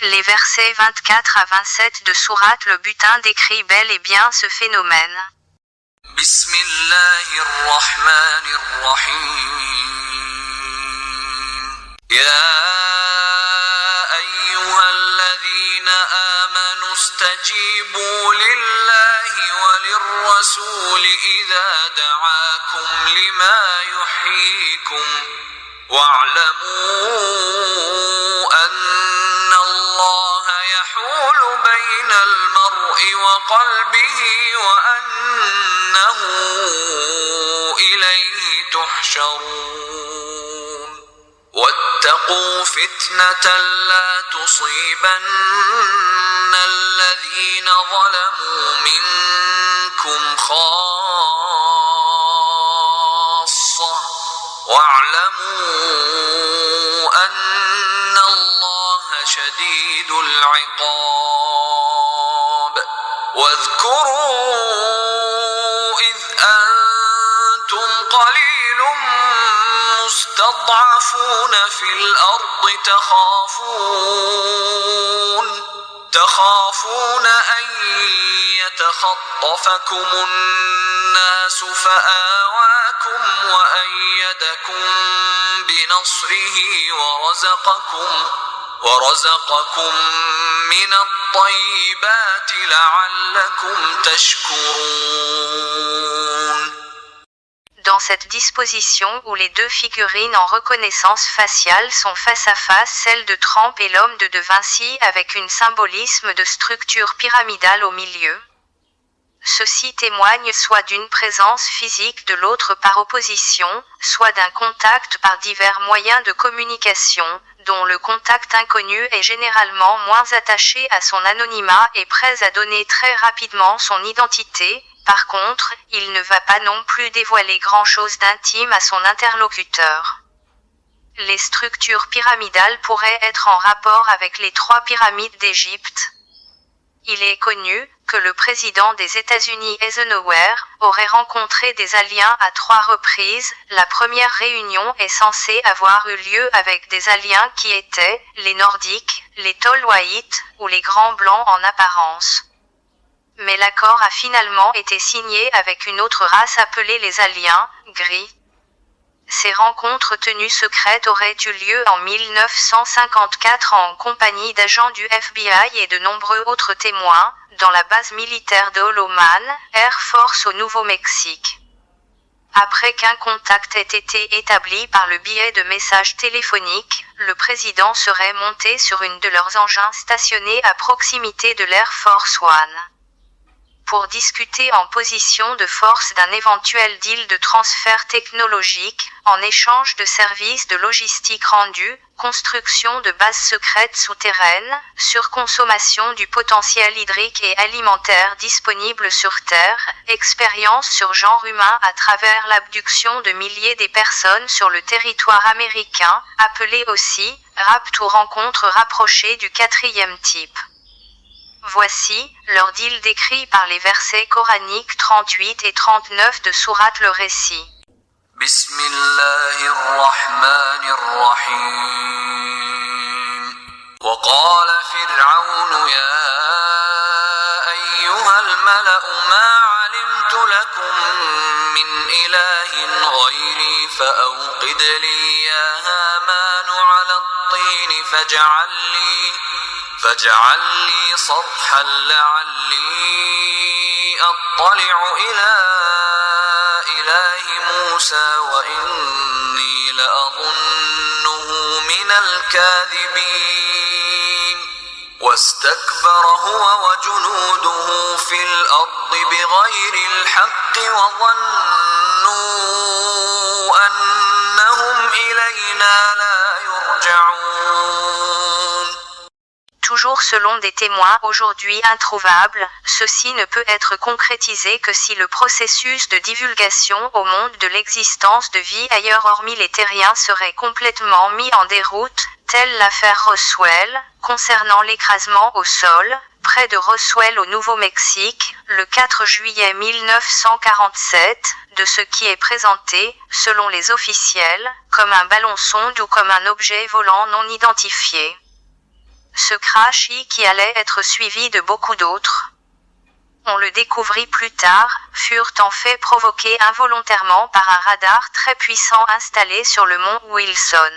Les versets 24 à 27 de sourate le butin décrit bel et bien ce phénomène. بسم الله الرحمن الرحيم يا أيها الذين آمنوا استجيبوا لله وللرسول إذا دعاكم لما يحييكم واعلموا أن الله يحول بين المرء وقلبه وأنه إليه تحشرون واتقوا فتنة لا تصيبن الذين ظلموا منكم خاصة واعلموا أن الله شديد العقاب واذكروا إذ أنتم قليل مستضعفون في الأرض تخافون أن يتخطفكم الناس فآواكم وأيدكم بنصره ورزقكم من الطيبات لعلكم تشكرون. Dans cette disposition où les deux figurines en reconnaissance faciale sont face à face, celle de Trump et l'homme de Vinci avec un symbolisme de structure pyramidale au milieu. Ceci témoigne soit d'une présence physique de l'autre par opposition, soit d'un contact par divers moyens de communication, dont le contact inconnu est généralement moins attaché à son anonymat et prêt à donner très rapidement son identité. Par contre, il ne va pas non plus dévoiler grand-chose d'intime à son interlocuteur. Les structures pyramidales pourraient être en rapport avec les 3 pyramides d'Égypte. Il est connu que le président des États-Unis Eisenhower aurait rencontré des aliens à 3 reprises. La première réunion est censée avoir eu lieu avec des aliens qui étaient les Nordiques, les Tolhuaïtes ou les Grands Blancs en apparence. Mais l'accord a finalement été signé avec une autre race appelée les aliens, gris. Ces rencontres tenues secrètes auraient eu lieu en 1954 en compagnie d'agents du FBI et de nombreux autres témoins, dans la base militaire de Holloman, Air Force au Nouveau-Mexique. Après qu'un contact ait été établi par le biais de messages téléphoniques, le président serait monté sur une de leurs engins stationnés à proximité de l'Air Force One. Pour discuter en position de force d'un éventuel deal de transfert technologique, en échange de services de logistique rendus, construction de bases secrètes souterraines, surconsommation du potentiel hydrique et alimentaire disponible sur Terre, expérience sur genre humain à travers l'abduction de milliers de personnes sur le territoire américain, appelé aussi rapt ou rencontre rapprochée du 4e type. Voici leur deal décrit par les versets coraniques 38 et 39 de sourate le récit. بسم الله الرحمن الرحيم وقال فرعون يا أيها الملأ ما علمت لكم من إله غيري فأوقد لي يا هامان على الطين فاجعل لي صرحا لعلي أطلع إلى إله موسى وإني لأظنه من الكاذبين واستكبر هو وجنوده في الأرض بغير الحق وظنوا أنهم إلينا لا يرجعون. Toujours selon des témoins aujourd'hui introuvables, ceci ne peut être concrétisé que si le processus de divulgation au monde de l'existence de vie ailleurs hormis les terriens serait complètement mis en déroute, telle l'affaire Roswell, concernant l'écrasement au sol, près de Roswell au Nouveau-Mexique, le 4 juillet 1947, de ce qui est présenté, selon les officiels, comme un ballon sonde ou comme un objet volant non identifié. Ce crash qui allait être suivi de beaucoup d'autres, on le découvrit plus tard, furent en fait provoqués involontairement par un radar très puissant installé sur le mont Wilson.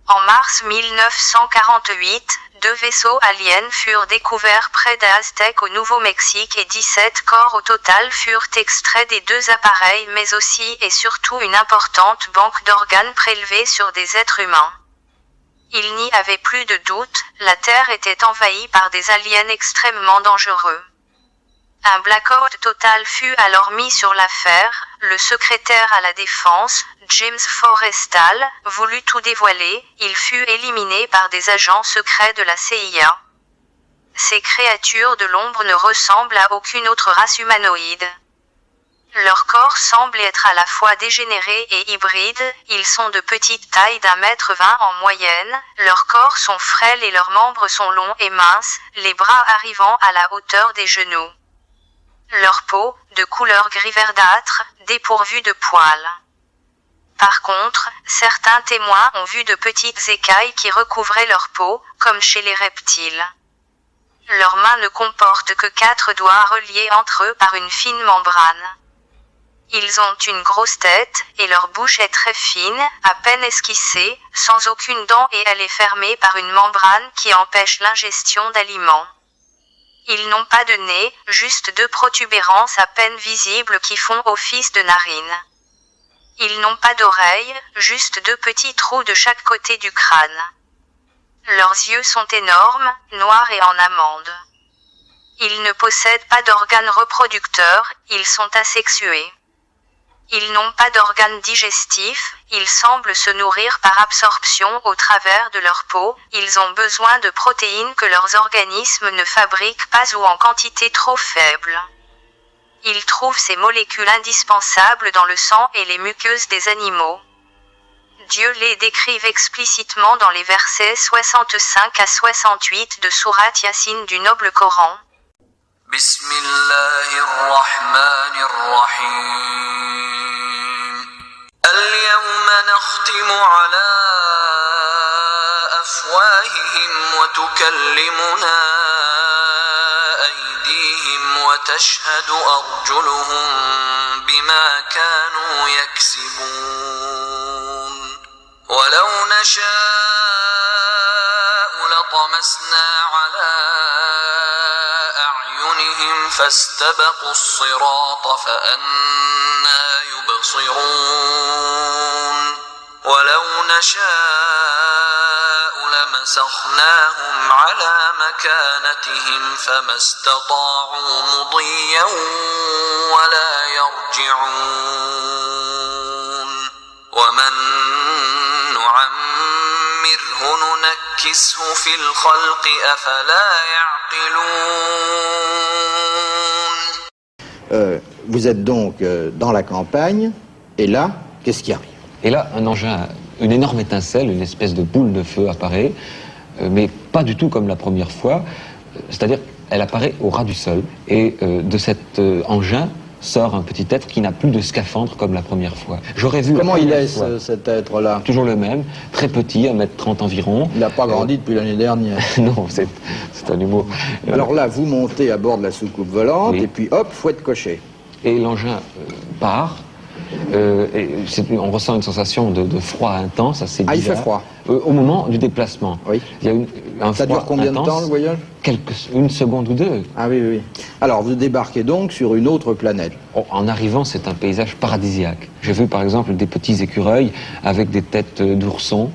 En mars 1948, 2 vaisseaux aliens furent découverts près d'Aztec au Nouveau-Mexique et 17 corps au total furent extraits des 2 appareils mais aussi et surtout une importante banque d'organes prélevés sur des êtres humains. Il n'y avait plus de doute, la Terre était envahie par des aliens extrêmement dangereux. Un blackout total fut alors mis sur l'affaire, le secrétaire à la Défense, James Forrestal, voulut tout dévoiler, il fut éliminé par des agents secrets de la CIA. Ces créatures de l'ombre ne ressemblent à aucune autre race humanoïde. Leur corps semble être à la fois dégénéré et hybride, ils sont de petite taille d'1,20 m en moyenne, leurs corps sont frêles et leurs membres sont longs et minces, les bras arrivant à la hauteur des genoux. Leur peau, de couleur gris verdâtre, dépourvue de poils. Par contre, certains témoins ont vu de petites écailles qui recouvraient leur peau, comme chez les reptiles. Leurs mains ne comportent que 4 doigts reliés entre eux par une fine membrane. Ils ont une grosse tête, et leur bouche est très fine, à peine esquissée, sans aucune dent et elle est fermée par une membrane qui empêche l'ingestion d'aliments. Ils n'ont pas de nez, juste 2 protubérances à peine visibles qui font office de narines. Ils n'ont pas d'oreilles, juste 2 petits trous de chaque côté du crâne. Leurs yeux sont énormes, noirs et en amande. Ils ne possèdent pas d'organes reproducteurs, ils sont asexués. Ils n'ont pas d'organes digestifs, ils semblent se nourrir par absorption au travers de leur peau, ils ont besoin de protéines que leurs organismes ne fabriquent pas ou en quantité trop faible. Ils trouvent ces molécules indispensables dans le sang et les muqueuses des animaux. Dieu les décrive explicitement dans les versets 65 à 68 de Sourate Yassine du noble Coran. بسم الله الرحمن الرحيم اليوم نختم على أفواههم وتكلمنا أيديهم وتشهد أرجلهم بما كانوا يكسبون ولو نشاء لطمسنا على أعينهم فاستبقوا الصراط فأنى يبصرون ولو نشاء لمسخناهم على مكانتهم فما استطاعوا مضيا ولا يرجعون ومن نعمره ننكسه في الخلق أفلا يعقلون. Vous êtes donc dans la campagne, et là, qu'est-ce qui arrive? Et là, un engin, une énorme étincelle, une espèce de boule de feu apparaît, mais pas du tout comme la première fois, c'est-à-dire elle apparaît au ras du sol, et de cet engin sort un petit être qui n'a plus de scaphandre comme la première fois. J'aurais vu... Comment il est cet être-là? Toujours le même, très petit, 1m30 environ. Il n'a pas grandi depuis l'année dernière. Non, c'est un humour. Alors là, vous montez à bord de la soucoupe volante, Oui. et puis hop, fouette cocher. Et l'engin part, et on ressent une sensation de froid intense, assez bizarre. Ah, il fait froid. Au moment du déplacement. Oui. Il y a un Ça froid dure combien intense, de temps, le voyage? Une seconde ou deux. Ah oui, oui. Alors, vous débarquez donc sur une autre planète. En arrivant, c'est un paysage paradisiaque. J'ai vu par exemple des petits écureuils avec des têtes d'oursons,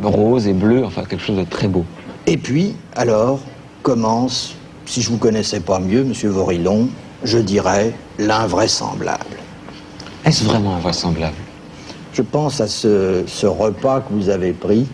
roses et bleus, enfin quelque chose de très beau. Et puis, alors, commence, si je vous connaissais pas mieux, Monsieur Vorilon, je dirais l'invraisemblable. Est-ce vraiment invraisemblable? Je pense à ce repas que vous avez pris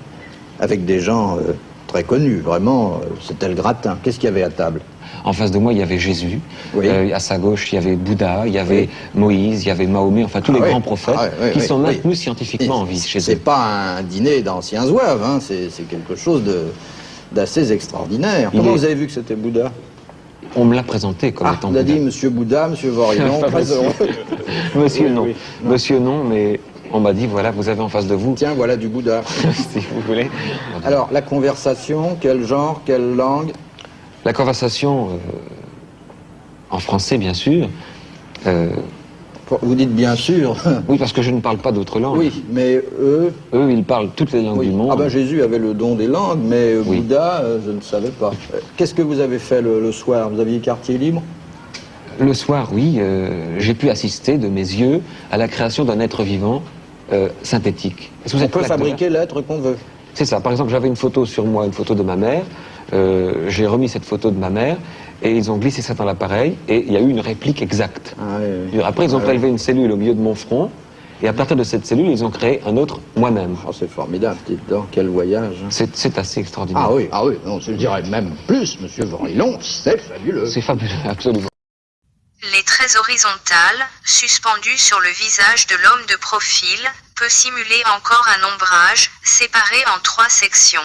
avec des gens très connus, vraiment, c'était le gratin. Qu'est-ce qu'il y avait à table? En face de moi, il y avait Jésus. Oui. À sa gauche, il y avait Bouddha, il y avait Oui. Moïse, il y avait Mahomet, enfin tous les Ah oui. grands prophètes Ah oui, qui oui, sont oui. maintenus scientifiquement en vie chez eux. C'est pas un dîner d'anciens zouaves, hein, c'est quelque chose d'assez extraordinaire. Il Comment est- vous avez vu que c'était Bouddha? On me l'a présenté comme Ah, étant on a Bouddha. dit Monsieur Bouddha, Monsieur Vorilon, Pas très monsieur. heureux. Monsieur, Oui, non. oui, non. Monsieur, non, mais on m'a dit, voilà, vous avez en face de vous, Tiens, voilà du Bouddha. si vous voulez. Alors, la conversation, quel genre, quelle langue? La conversation, en français, bien sûr. Vous dites bien sûr. Oui, parce que je ne parle pas d'autres langues. Oui, mais eux... Eux, ils parlent toutes les langues Oui. du monde. Ah ben Jésus avait le don des langues, mais Oui. Bouddha, je ne savais pas. Qu'est-ce que vous avez fait le soir? Vous aviez quartier libre? Le soir, oui, j'ai pu assister de mes yeux à la création d'un être vivant synthétique. Est-ce que vous On êtes peut clair? fabriquer l'être qu'on veut. C'est ça. Par exemple, j'avais une photo sur moi, une photo de ma mère. J'ai remis cette photo de ma mère et ils ont glissé ça dans l'appareil et il y a eu une réplique exacte. Ah, oui, oui. Après, ils ont Ah, prélevé une cellule au milieu de mon front et à partir de cette cellule, ils ont créé un autre moi-même. Oh, c'est formidable, dites donc, quel voyage. hein. C'est assez extraordinaire. Ah oui, non, je dirais même plus, Monsieur Vorilon, c'est fabuleux. C'est fabuleux, absolument. Les traits horizontales, suspendus sur le visage de l'homme de profil, peut simuler encore un ombrage, séparé en 3 sections.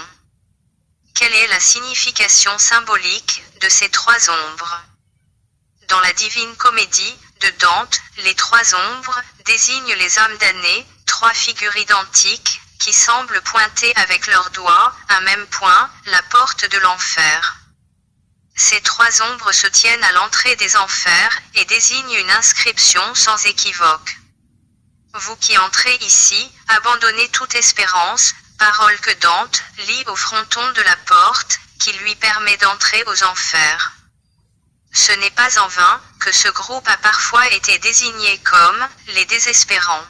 Quelle est la signification symbolique de ces 3 ombres? Dans la Divine Comédie de Dante, les 3 ombres désignent les âmes damnées, 3 figures identiques, qui semblent pointer avec leurs doigts, un même point, la porte de l'enfer. Ces 3 ombres se tiennent à l'entrée des enfers, et désignent une inscription sans équivoque. Vous qui entrez ici, abandonnez toute espérance, parole que Dante lit au fronton de la porte, qui lui permet d'entrer aux enfers. Ce n'est pas en vain que ce groupe a parfois été désigné comme les désespérants.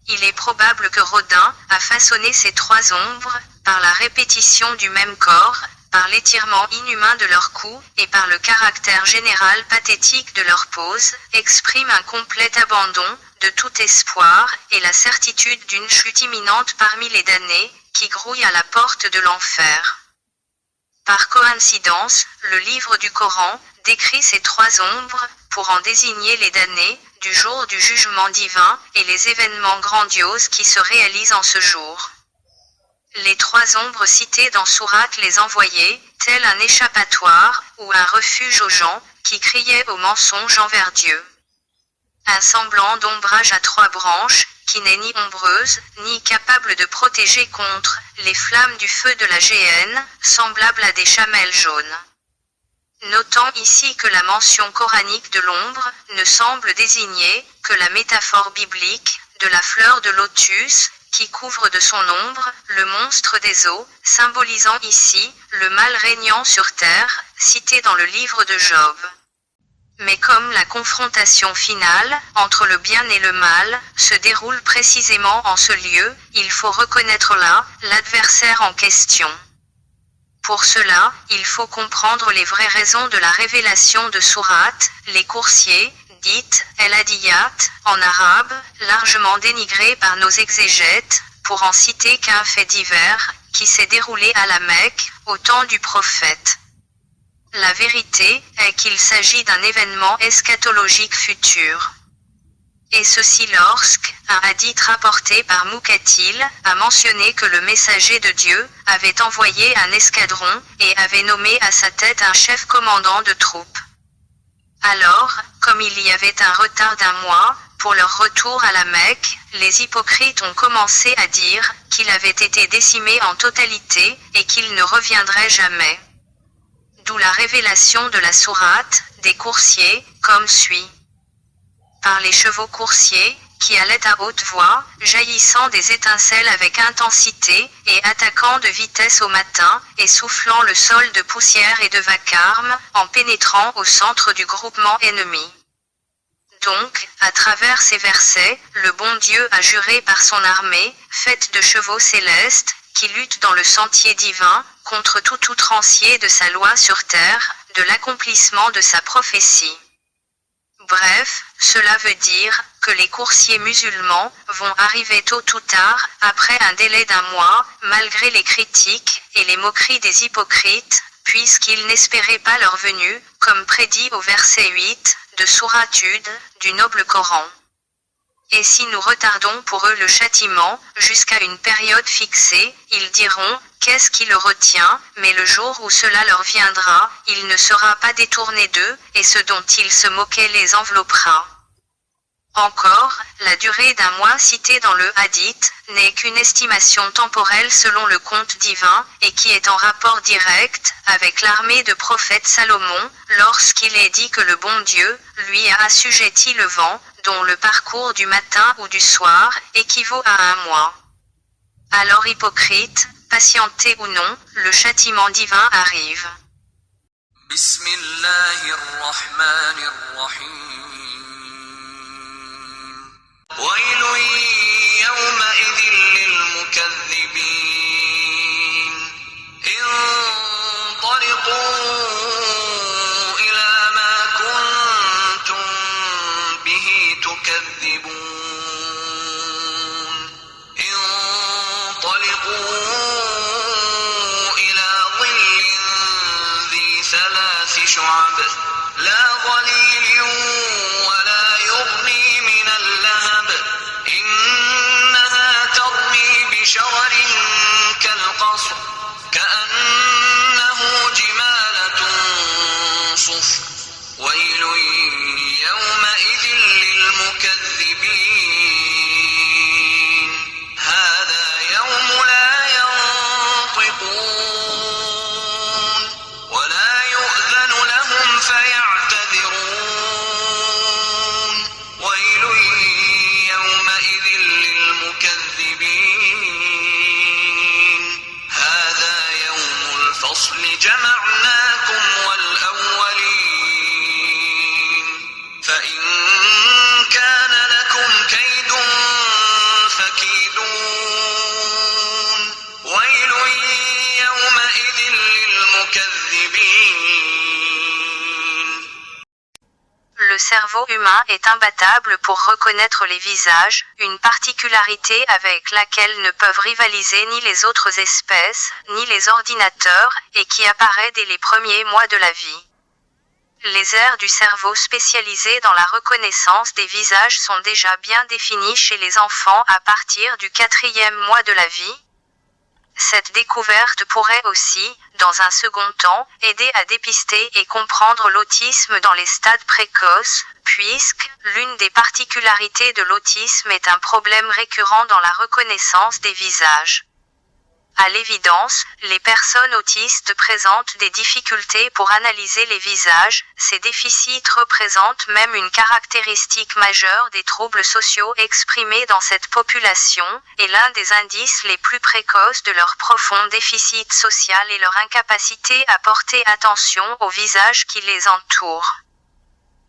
Il est probable que Rodin a façonné ces 3 ombres, par la répétition du même corps, par l'étirement inhumain de leur cou, et par le caractère général pathétique de leur pose, exprime un complet abandon de tout espoir, et la certitude d'une chute imminente parmi les damnés, qui grouillent à la porte de l'enfer. Par coïncidence, le livre du Coran décrit ces 3 ombres, pour en désigner les damnés, du jour du jugement divin, et les événements grandioses qui se réalisent en ce jour. Les 3 ombres citées dans Sourate les envoyaient, tel un échappatoire, ou un refuge aux gens, qui criaient au mensonge envers Dieu. Un semblant d'ombrage à 3 branches, qui n'est ni ombreuse, ni capable de protéger contre les flammes du feu de la géhenne, semblable à des chamelles jaunes. Notant ici que la mention coranique de l'ombre ne semble désigner que la métaphore biblique de la fleur de lotus, qui couvre de son ombre le monstre des eaux, symbolisant ici le mal régnant sur terre, cité dans le livre de Job. Mais comme la confrontation finale entre le bien et le mal se déroule précisément en ce lieu, il faut reconnaître là l'adversaire en question. Pour cela, il faut comprendre les vraies raisons de la révélation de Sourate, les coursiers, dites el-Adiyat, en arabe, largement dénigrés par nos exégètes, pour en citer qu'un fait divers, qui s'est déroulé à la Mecque, au temps du prophète. La vérité est qu'il s'agit d'un événement eschatologique futur. Et ceci lorsque, un hadith rapporté par Muqatil, a mentionné que le messager de Dieu avait envoyé un escadron, et avait nommé à sa tête un chef commandant de troupes. Alors, comme il y avait un retard d'1 mois, pour leur retour à la Mecque, les hypocrites ont commencé à dire qu'il avait été décimé en totalité, et qu'il ne reviendrait jamais. D'où la révélation de la sourate, des coursiers, comme suit. Par les chevaux coursiers, qui allaient à haute voix, jaillissant des étincelles avec intensité, et attaquant de vitesse au matin, et soufflant le sol de poussière et de vacarme, en pénétrant au centre du groupement ennemi. Donc, à travers ces versets, le bon Dieu a juré par son armée, faite de chevaux célestes, qui luttent dans le sentier divin, contre tout outrancier de sa loi sur terre, de l'accomplissement de sa prophétie. Bref, cela veut dire que les coursiers musulmans vont arriver tôt ou tard, après un délai d'1 mois, malgré les critiques et les moqueries des hypocrites, puisqu'ils n'espéraient pas leur venue, comme prédit au verset 8 de Sourate Hud, du noble Coran. Et si nous retardons pour eux le châtiment, jusqu'à une période fixée, ils diront, qu'est-ce qui le retient, mais le jour où cela leur viendra, il ne sera pas détourné d'eux, et ce dont ils se moquaient les enveloppera. Encore, la durée d'1 mois citée dans le hadith, n'est qu'une estimation temporelle selon le compte divin, et qui est en rapport direct, avec l'armée de prophète Salomon, lorsqu'il est dit que le bon Dieu, lui a assujetti le vent, dont le parcours du matin ou du soir, équivaut à 1 mois. Alors hypocrite, patienté ou non, le châtiment divin arrive. ويل يومئذ للمكذبين انطلقوا إلى ما كنتم به تكذبون انطلقوا إلى ظل ذي 3 شعب لا ظليل cerveau humain est imbattable pour reconnaître les visages, une particularité avec laquelle ne peuvent rivaliser ni les autres espèces, ni les ordinateurs, et qui apparaît dès les premiers mois de la vie. Les aires du cerveau spécialisées dans la reconnaissance des visages sont déjà bien définies chez les enfants à partir du 4e mois de la vie. Cette découverte pourrait aussi, dans un second temps, aider à dépister et comprendre l'autisme dans les stades précoces, puisque l'une des particularités de l'autisme est un problème récurrent dans la reconnaissance des visages. À l'évidence, les personnes autistes présentent des difficultés pour analyser les visages, ces déficits représentent même une caractéristique majeure des troubles sociaux exprimés dans cette population, et l'un des indices les plus précoces de leur profond déficit social est leur incapacité à porter attention aux visages qui les entourent.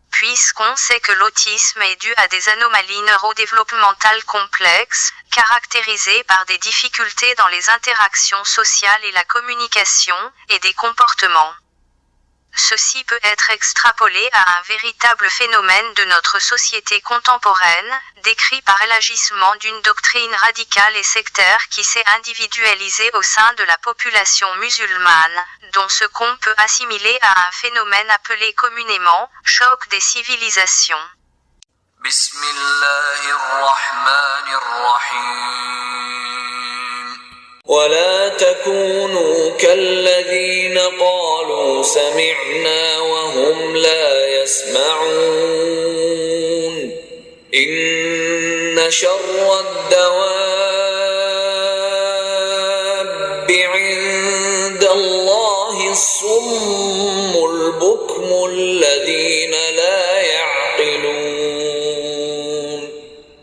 Puisqu'on sait que l'autisme est dû à des anomalies neurodéveloppementales complexes, caractérisées par des difficultés dans les interactions sociales et la communication, et des comportements. Ceci peut être extrapolé à un véritable phénomène de notre société contemporaine, décrit par l'agissement d'une doctrine radicale et sectaire qui s'est individualisée au sein de la population musulmane, dont ce qu'on peut assimiler à un phénomène appelé communément « choc des civilisations ». ولا تكونوا كالذين قالوا سمعنا وهم لا يسمعون إن شر الدواب عند الله الصم البكم الذين لا يعقلون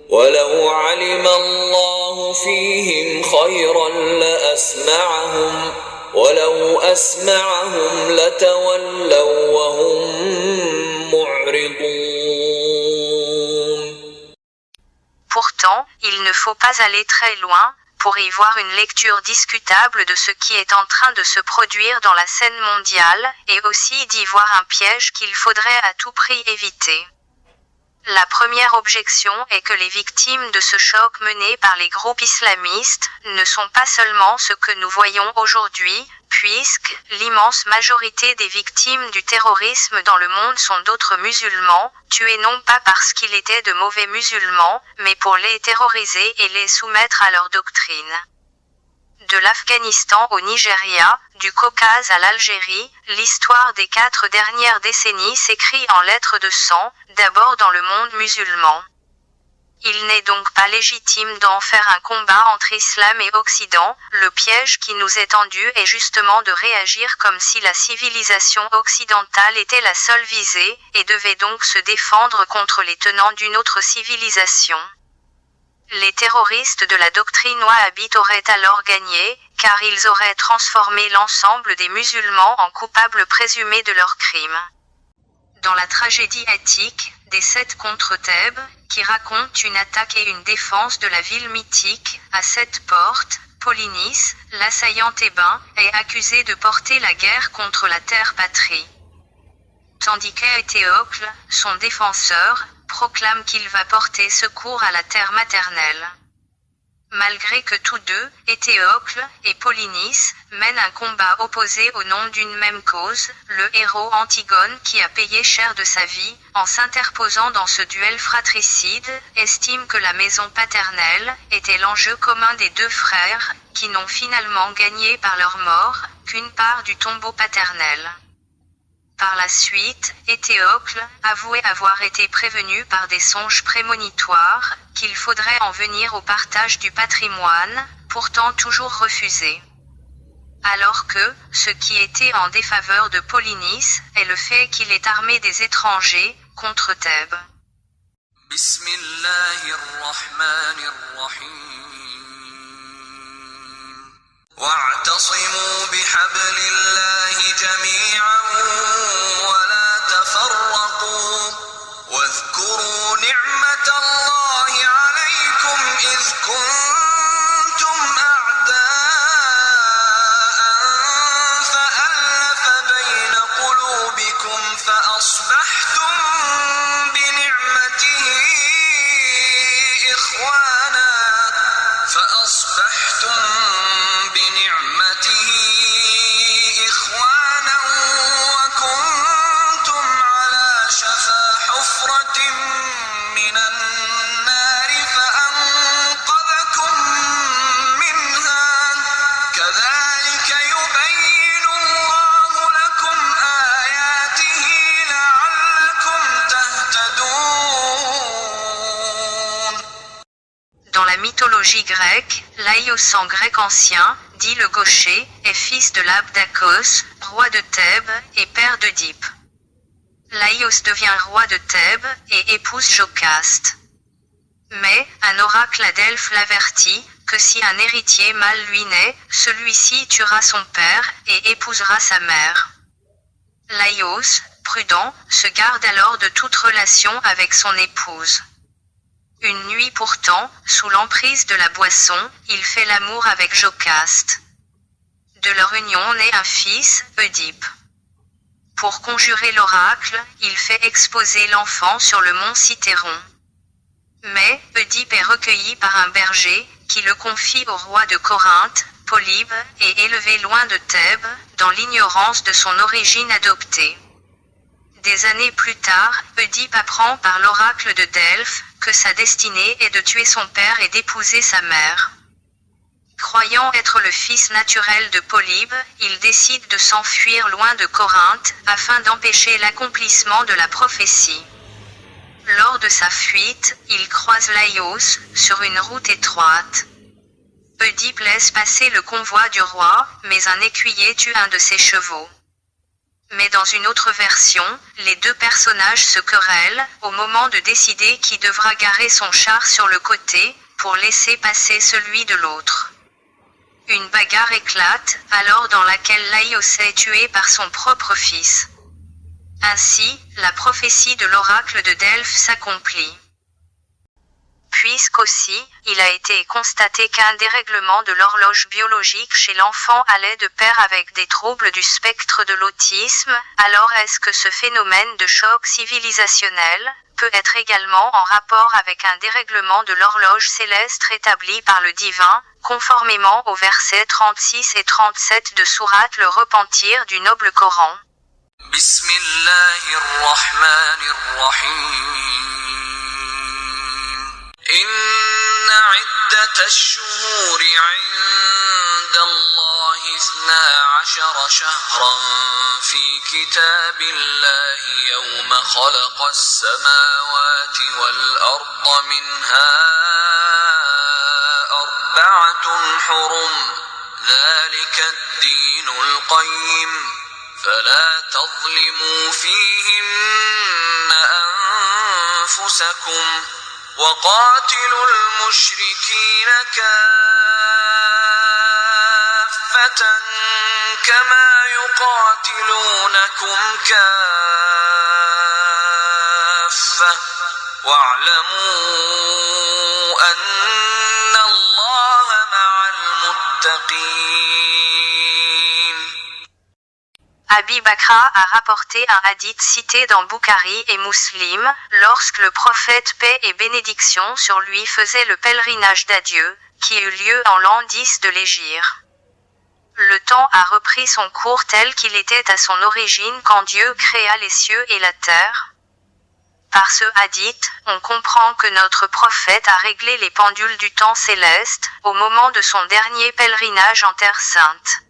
ولو علم الله فيهم خيرا لأسمعهم ولو أسمعهم لتولوا وهم معرضون. Pourtant, il ne faut pas aller très loin pour y voir une lecture discutable de ce qui est en train de se produire dans la scène mondiale, et aussi d'y voir un piège qu'il faudrait à tout prix éviter. La première objection est que les victimes de ce choc mené par les groupes islamistes ne sont pas seulement ce que nous voyons aujourd'hui, puisque l'immense majorité des victimes du terrorisme dans le monde sont d'autres musulmans, tués non pas parce qu'ils étaient de mauvais musulmans, mais pour les terroriser et les soumettre à leur doctrine. De l'Afghanistan au Nigeria, du Caucase à l'Algérie, l'histoire des 4 dernières décennies s'écrit en lettres de sang, d'abord dans le monde musulman. Il n'est donc pas légitime d'en faire un combat entre islam et occident, le piège qui nous est tendu est justement de réagir comme si la civilisation occidentale était la seule visée, et devait donc se défendre contre les tenants d'une autre civilisation. Les terroristes de la doctrine wahhabite auraient alors gagné, car ils auraient transformé l'ensemble des musulmans en coupables présumés de leurs crimes. Dans la tragédie attique, des 7 contre Thèbes, qui raconte une attaque et une défense de la ville mythique, à 7 portes, Polynice, l'assaillant thébain, est accusé de porter la guerre contre la terre patrie. Tandis qu'Étéocle, son défenseur, proclame qu'il va porter secours à la terre maternelle. Malgré que tous deux, Étéocle et Polynice, mènent un combat opposé au nom d'une même cause, le héros Antigone qui a payé cher de sa vie, en s'interposant dans ce duel fratricide, estime que la maison paternelle était l'enjeu commun des 2 frères, qui n'ont finalement gagné par leur mort qu'une part du tombeau paternel. Par la suite, Étéocle avouait avoir été prévenu par des songes prémonitoires, qu'il faudrait en venir au partage du patrimoine, pourtant toujours refusé. Alors que, ce qui était en défaveur de Polynice, est le fait qu'il est armé des étrangers, contre Thèbes. واعتصموا بحبل الله جميعا ولا تفرقوا واذكروا نعمة الله عليكم إذ كنتم أعداء فألف بين قلوبكم فأصبحتم بنعمته فأصبحتم بنعمته إخوانا وكنتم على شفا حفرة من النار فأنقذكم منها كذلك يبين الله لكم آياته لعلكم تهتدون. Dans la mythologie grecque, Laïos en grec ancien, dit le gaucher, est fils de l'Abdakos, roi de Thèbes, et père d'Œdipe. Laïos devient roi de Thèbes, et épouse Jocaste. Mais, un oracle à Delphes l'avertit, que si un héritier mâle lui naît, celui-ci tuera son père, et épousera sa mère. Laïos, prudent, se garde alors de toute relation avec son épouse. Une nuit pourtant, sous l'emprise de la boisson, il fait l'amour avec Jocaste. De leur union naît un fils, Œdipe. Pour conjurer l'oracle, il fait exposer l'enfant sur le mont Cithéron. Mais, Œdipe est recueilli par un berger, qui le confie au roi de Corinthe, Polybe, et élevé loin de Thèbes, dans l'ignorance de son origine adoptée. Des années plus tard, Œdipe apprend par l'oracle de Delphes, que sa destinée est de tuer son père et d'épouser sa mère. Croyant être le fils naturel de Polybe, il décide de s'enfuir loin de Corinthe, afin d'empêcher l'accomplissement de la prophétie. Lors de sa fuite, il croise Laïos, sur une route étroite. Œdipe laisse passer le convoi du roi, mais un écuyer tue un de ses chevaux. Mais dans une autre version, les deux personnages se querellent, au moment de décider qui devra garer son char sur le côté, pour laisser passer celui de l'autre. Une bagarre éclate, alors dans laquelle Laïos est tué par son propre fils. Ainsi, la prophétie de l'oracle de Delphes s'accomplit. Puisqu'aussi, il a été constaté qu'un dérèglement de l'horloge biologique chez l'enfant allait de pair avec des troubles du spectre de l'autisme, alors est-ce que ce phénomène de choc civilisationnel peut être également en rapport avec un dérèglement de l'horloge céleste établi par le divin, conformément aux versets 36 et 37 de Sourate le repentir du noble Coran. Bismillahirrahmanirrahim. إن عدة الشهور عند الله 12 شهرا في كتاب الله يوم خلق السماوات والأرض منها 4 حرم ذلك الدين القيم فلا تظلموا فيهن أنفسكم وقاتلوا المشركين كافة كما يقاتلونكم كافة واعلموا أن الله مع المتقين. Abi Bakra a rapporté un hadith cité dans Bukhari et Muslim, lorsque le prophète paix et bénédiction sur lui faisait le pèlerinage d'adieu, qui eut lieu en l'an 10 de l'Hégire. Le temps a repris son cours tel qu'il était à son origine quand Dieu créa les cieux et la terre. Par ce hadith, on comprend que notre prophète a réglé les pendules du temps céleste, au moment de son dernier pèlerinage en Terre Sainte.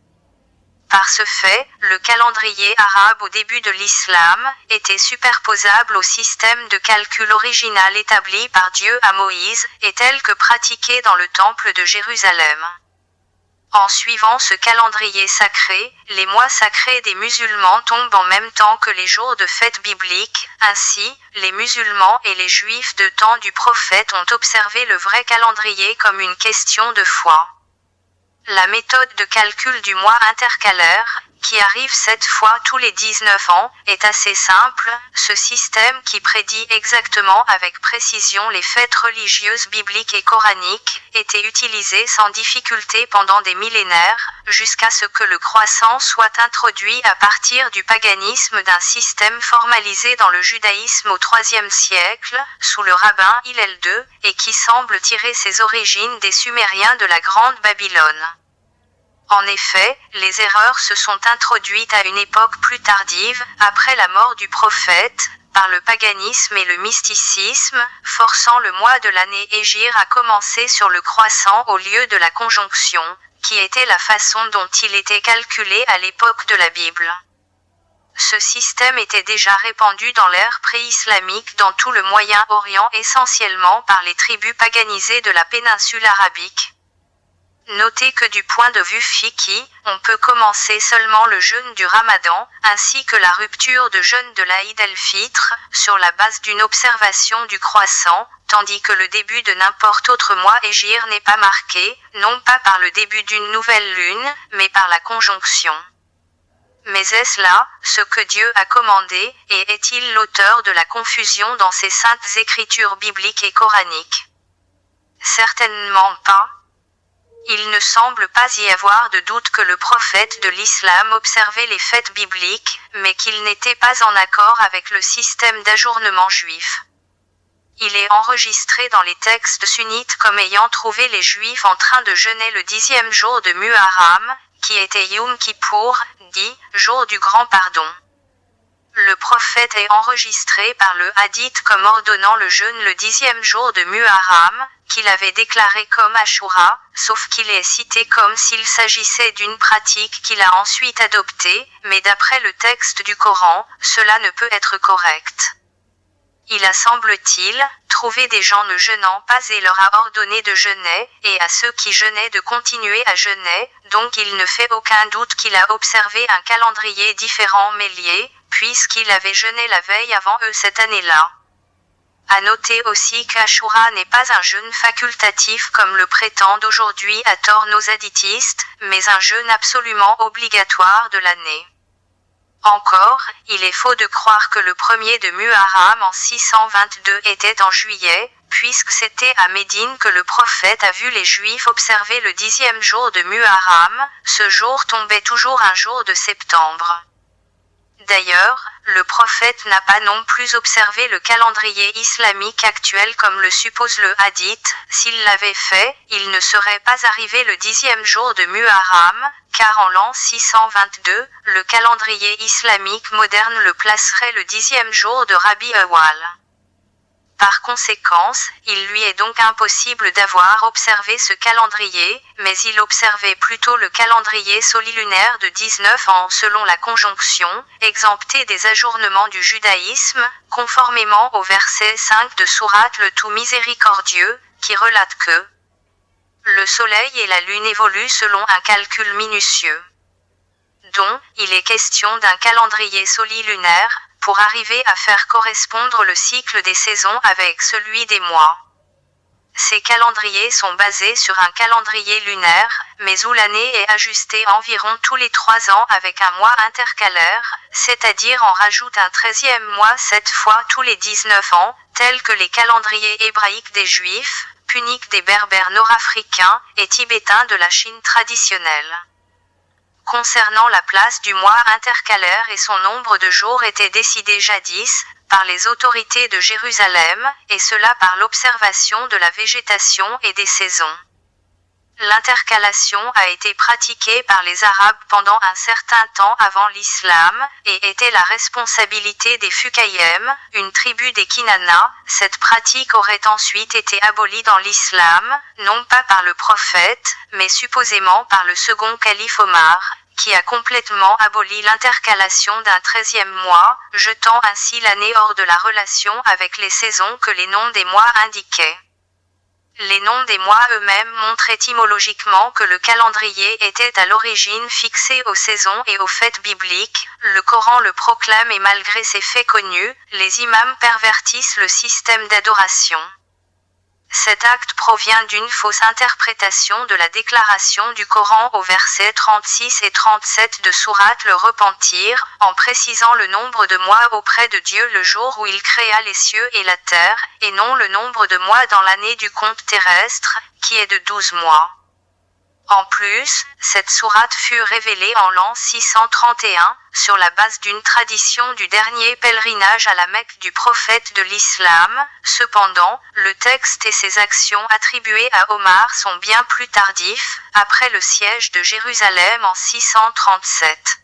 Par ce fait, le calendrier arabe au début de l'islam était superposable au système de calcul original établi par Dieu à Moïse, et tel que pratiqué dans le temple de Jérusalem. En suivant ce calendrier sacré, les mois sacrés des musulmans tombent en même temps que les jours de fête bibliques. Ainsi, les musulmans et les juifs de temps du prophète ont observé le vrai calendrier comme une question de foi. La méthode de calcul du mois intercalaire, qui arrive 7 fois tous les 19 ans, est assez simple. Ce système qui prédit exactement avec précision les fêtes religieuses bibliques et coraniques, était utilisé sans difficulté pendant des millénaires, jusqu'à ce que le croissant soit introduit à partir du paganisme d'un système formalisé dans le judaïsme au IIIe siècle, sous le rabbin Hillel II, et qui semble tirer ses origines des Sumériens de la Grande Babylone. En effet, les erreurs se sont introduites à une époque plus tardive, après la mort du prophète, par le paganisme et le mysticisme, forçant le mois de l'année Hégire à commencer sur le croissant au lieu de la conjonction, qui était la façon dont il était calculé à l'époque de la Bible. Ce système était déjà répandu dans l'ère pré-islamique dans tout le Moyen-Orient essentiellement par les tribus paganisées de la péninsule arabique. Notez que du point de vue fiqhi, on peut commencer seulement le jeûne du Ramadan, ainsi que la rupture de jeûne de l'Aïd el-Fitr, sur la base d'une observation du croissant, tandis que le début de n'importe autre mois hégire n'est pas marqué, non pas par le début d'une nouvelle lune, mais par la conjonction. Mais est-ce là, ce que Dieu a commandé, et est-il l'auteur de la confusion dans ses saintes écritures bibliques et coraniques? Certainement pas. Il ne semble pas y avoir de doute que le prophète de l'islam observait les fêtes bibliques, mais qu'il n'était pas en accord avec le système d'ajournement juif. Il est enregistré dans les textes sunnites comme ayant trouvé les juifs en train de jeûner le 10e jour de Muharram, qui était Yom Kippour, dit « jour du grand pardon ». Le prophète est enregistré par le hadith comme ordonnant le jeûne le 10e jour de Muharram, qu'il avait déclaré comme Ashura, sauf qu'il est cité comme s'il s'agissait d'une pratique qu'il a ensuite adoptée, mais d'après le texte du Coran, cela ne peut être correct. Il a, semble-t-il, trouvé des gens ne jeûnant pas et leur a ordonné de jeûner, et à ceux qui jeûnaient de continuer à jeûner, donc il ne fait aucun doute qu'il a observé un calendrier différent mais lié, puisqu'il avait jeûné la veille avant eux cette année-là. À noter aussi qu'Ashura n'est pas un jeûne facultatif comme le prétendent aujourd'hui à tort nos additistes, mais un jeûne absolument obligatoire de l'année. Encore, il est faux de croire que le premier de Muharram en 622 était en juillet, puisque c'était à Médine que le prophète a vu les Juifs observer le 10e jour de Muharram, ce jour tombait toujours un jour de septembre. D'ailleurs, le prophète n'a pas non plus observé le calendrier islamique actuel comme le suppose le hadith. S'il l'avait fait, il ne serait pas arrivé le 10e jour de Muharram, car en l'an 622, le calendrier islamique moderne le placerait le 10e jour de Rabi Awwal. Par conséquent, il lui est donc impossible d'avoir observé ce calendrier, mais il observait plutôt le calendrier solilunaire de 19 ans selon la conjonction, exempté des ajournements du judaïsme, conformément au verset 5 de Sourate le Tout Miséricordieux, qui relate que le soleil et la lune évoluent selon un calcul minutieux, dont il est question d'un calendrier solilunaire, pour arriver à faire correspondre le cycle des saisons avec celui des mois. Ces calendriers sont basés sur un calendrier lunaire, mais où l'année est ajustée environ tous les 3 ans avec un mois intercalaire, c'est-à-dire on rajoute un 13e mois 7 fois tous les 19 ans, tels que les calendriers hébraïques des Juifs, puniques des Berbères nord-africains et tibétains de la Chine traditionnelle. Concernant la place du mois intercalaire et son nombre de jours était décidé jadis, par les autorités de Jérusalem, et cela par l'observation de la végétation et des saisons. L'intercalation a été pratiquée par les Arabes pendant un certain temps avant l'islam, et était la responsabilité des Fukaïm, une tribu des Kinana. Cette pratique aurait ensuite été abolie dans l'islam, non pas par le prophète, mais supposément par le second calife Omar, qui a complètement aboli l'intercalation d'un 13e mois, jetant ainsi l'année hors de la relation avec les saisons que les noms des mois indiquaient. Les noms des mois eux-mêmes montrent étymologiquement que le calendrier était à l'origine fixé aux saisons et aux fêtes bibliques, le Coran le proclame et malgré ces faits connus, les imams pervertissent le système d'adoration. Cet acte provient d'une fausse interprétation de la déclaration du Coran au verset 36 et 37 de sourate Le Repentir, en précisant le nombre de mois auprès de Dieu le jour où il créa les cieux et la terre, et non le nombre de mois dans l'année du compte terrestre, qui est de 12 mois. En plus, cette sourate fut révélée en l'an 631, sur la base d'une tradition du dernier pèlerinage à la Mecque du prophète de l'islam. Cependant, le texte et ses actions attribuées à Omar sont bien plus tardifs, après le siège de Jérusalem en 637.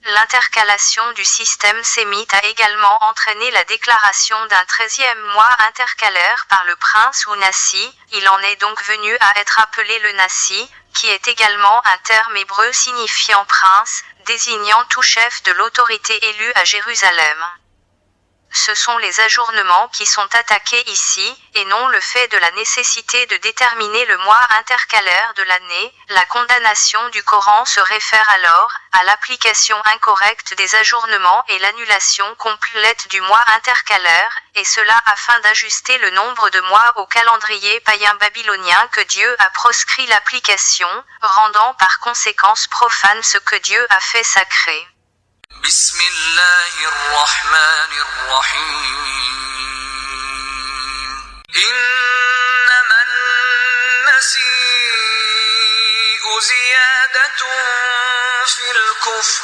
L'intercalation du système sémite a également entraîné la déclaration d'un 13e mois intercalaire par le prince ou Nassi. Il en est donc venu à être appelé le Nassi, qui est également un terme hébreu signifiant prince, désignant tout chef de l'autorité élue à Jérusalem. Ce sont les ajournements qui sont attaqués ici, et non le fait de la nécessité de déterminer le mois intercalaire de l'année. La condamnation du Coran se réfère alors à l'application incorrecte des ajournements et l'annulation complète du mois intercalaire, et cela afin d'ajuster le nombre de mois au calendrier païen babylonien que Dieu a proscrit l'application, rendant par conséquence profane ce que Dieu a fait sacré. بسم الله الرحمن الرحيم إنما النسيء زيادة في الكفر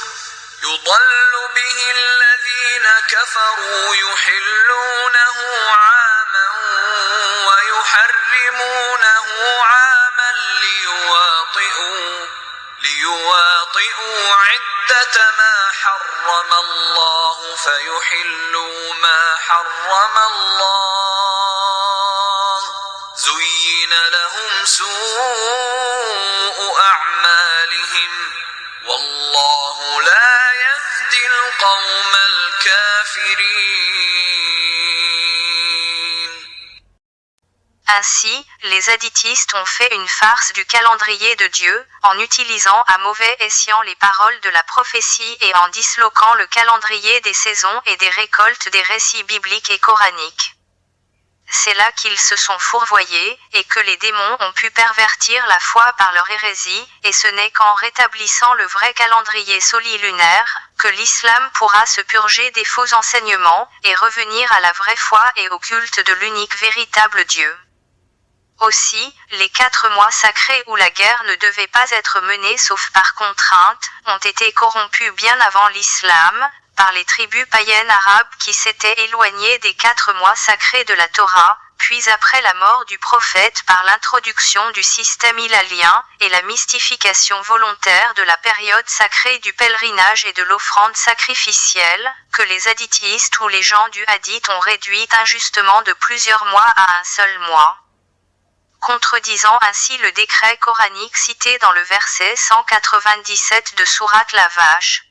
يضل به الذين كفروا يحلونه عاما ويحرمونه عاما ليواطئوا عدة ما حرم الله فيحلوا ما حرم الله زين لهم سوء أعمالهم والله لا يهدي القوم الكافرين. Ainsi, les additistes ont fait une farce du calendrier de Dieu, en utilisant à mauvais escient les paroles de la prophétie et en disloquant le calendrier des saisons et des récoltes des récits bibliques et coraniques. C'est là qu'ils se sont fourvoyés, et que les démons ont pu pervertir la foi par leur hérésie, et ce n'est qu'en rétablissant le vrai calendrier solilunaire, que l'islam pourra se purger des faux enseignements, et revenir à la vraie foi et au culte de l'unique véritable Dieu. Aussi, les 4 mois sacrés où la guerre ne devait pas être menée sauf par contrainte, ont été corrompus bien avant l'islam, par les tribus païennes arabes qui s'étaient éloignées des 4 mois sacrés de la Torah, puis après la mort du prophète par l'introduction du système hilalien, et la mystification volontaire de la période sacrée du pèlerinage et de l'offrande sacrificielle, que les hadithistes ou les gens du hadith ont réduite injustement de plusieurs mois à un seul mois, contredisant ainsi le décret coranique cité dans le verset 197 de sourate La Vache.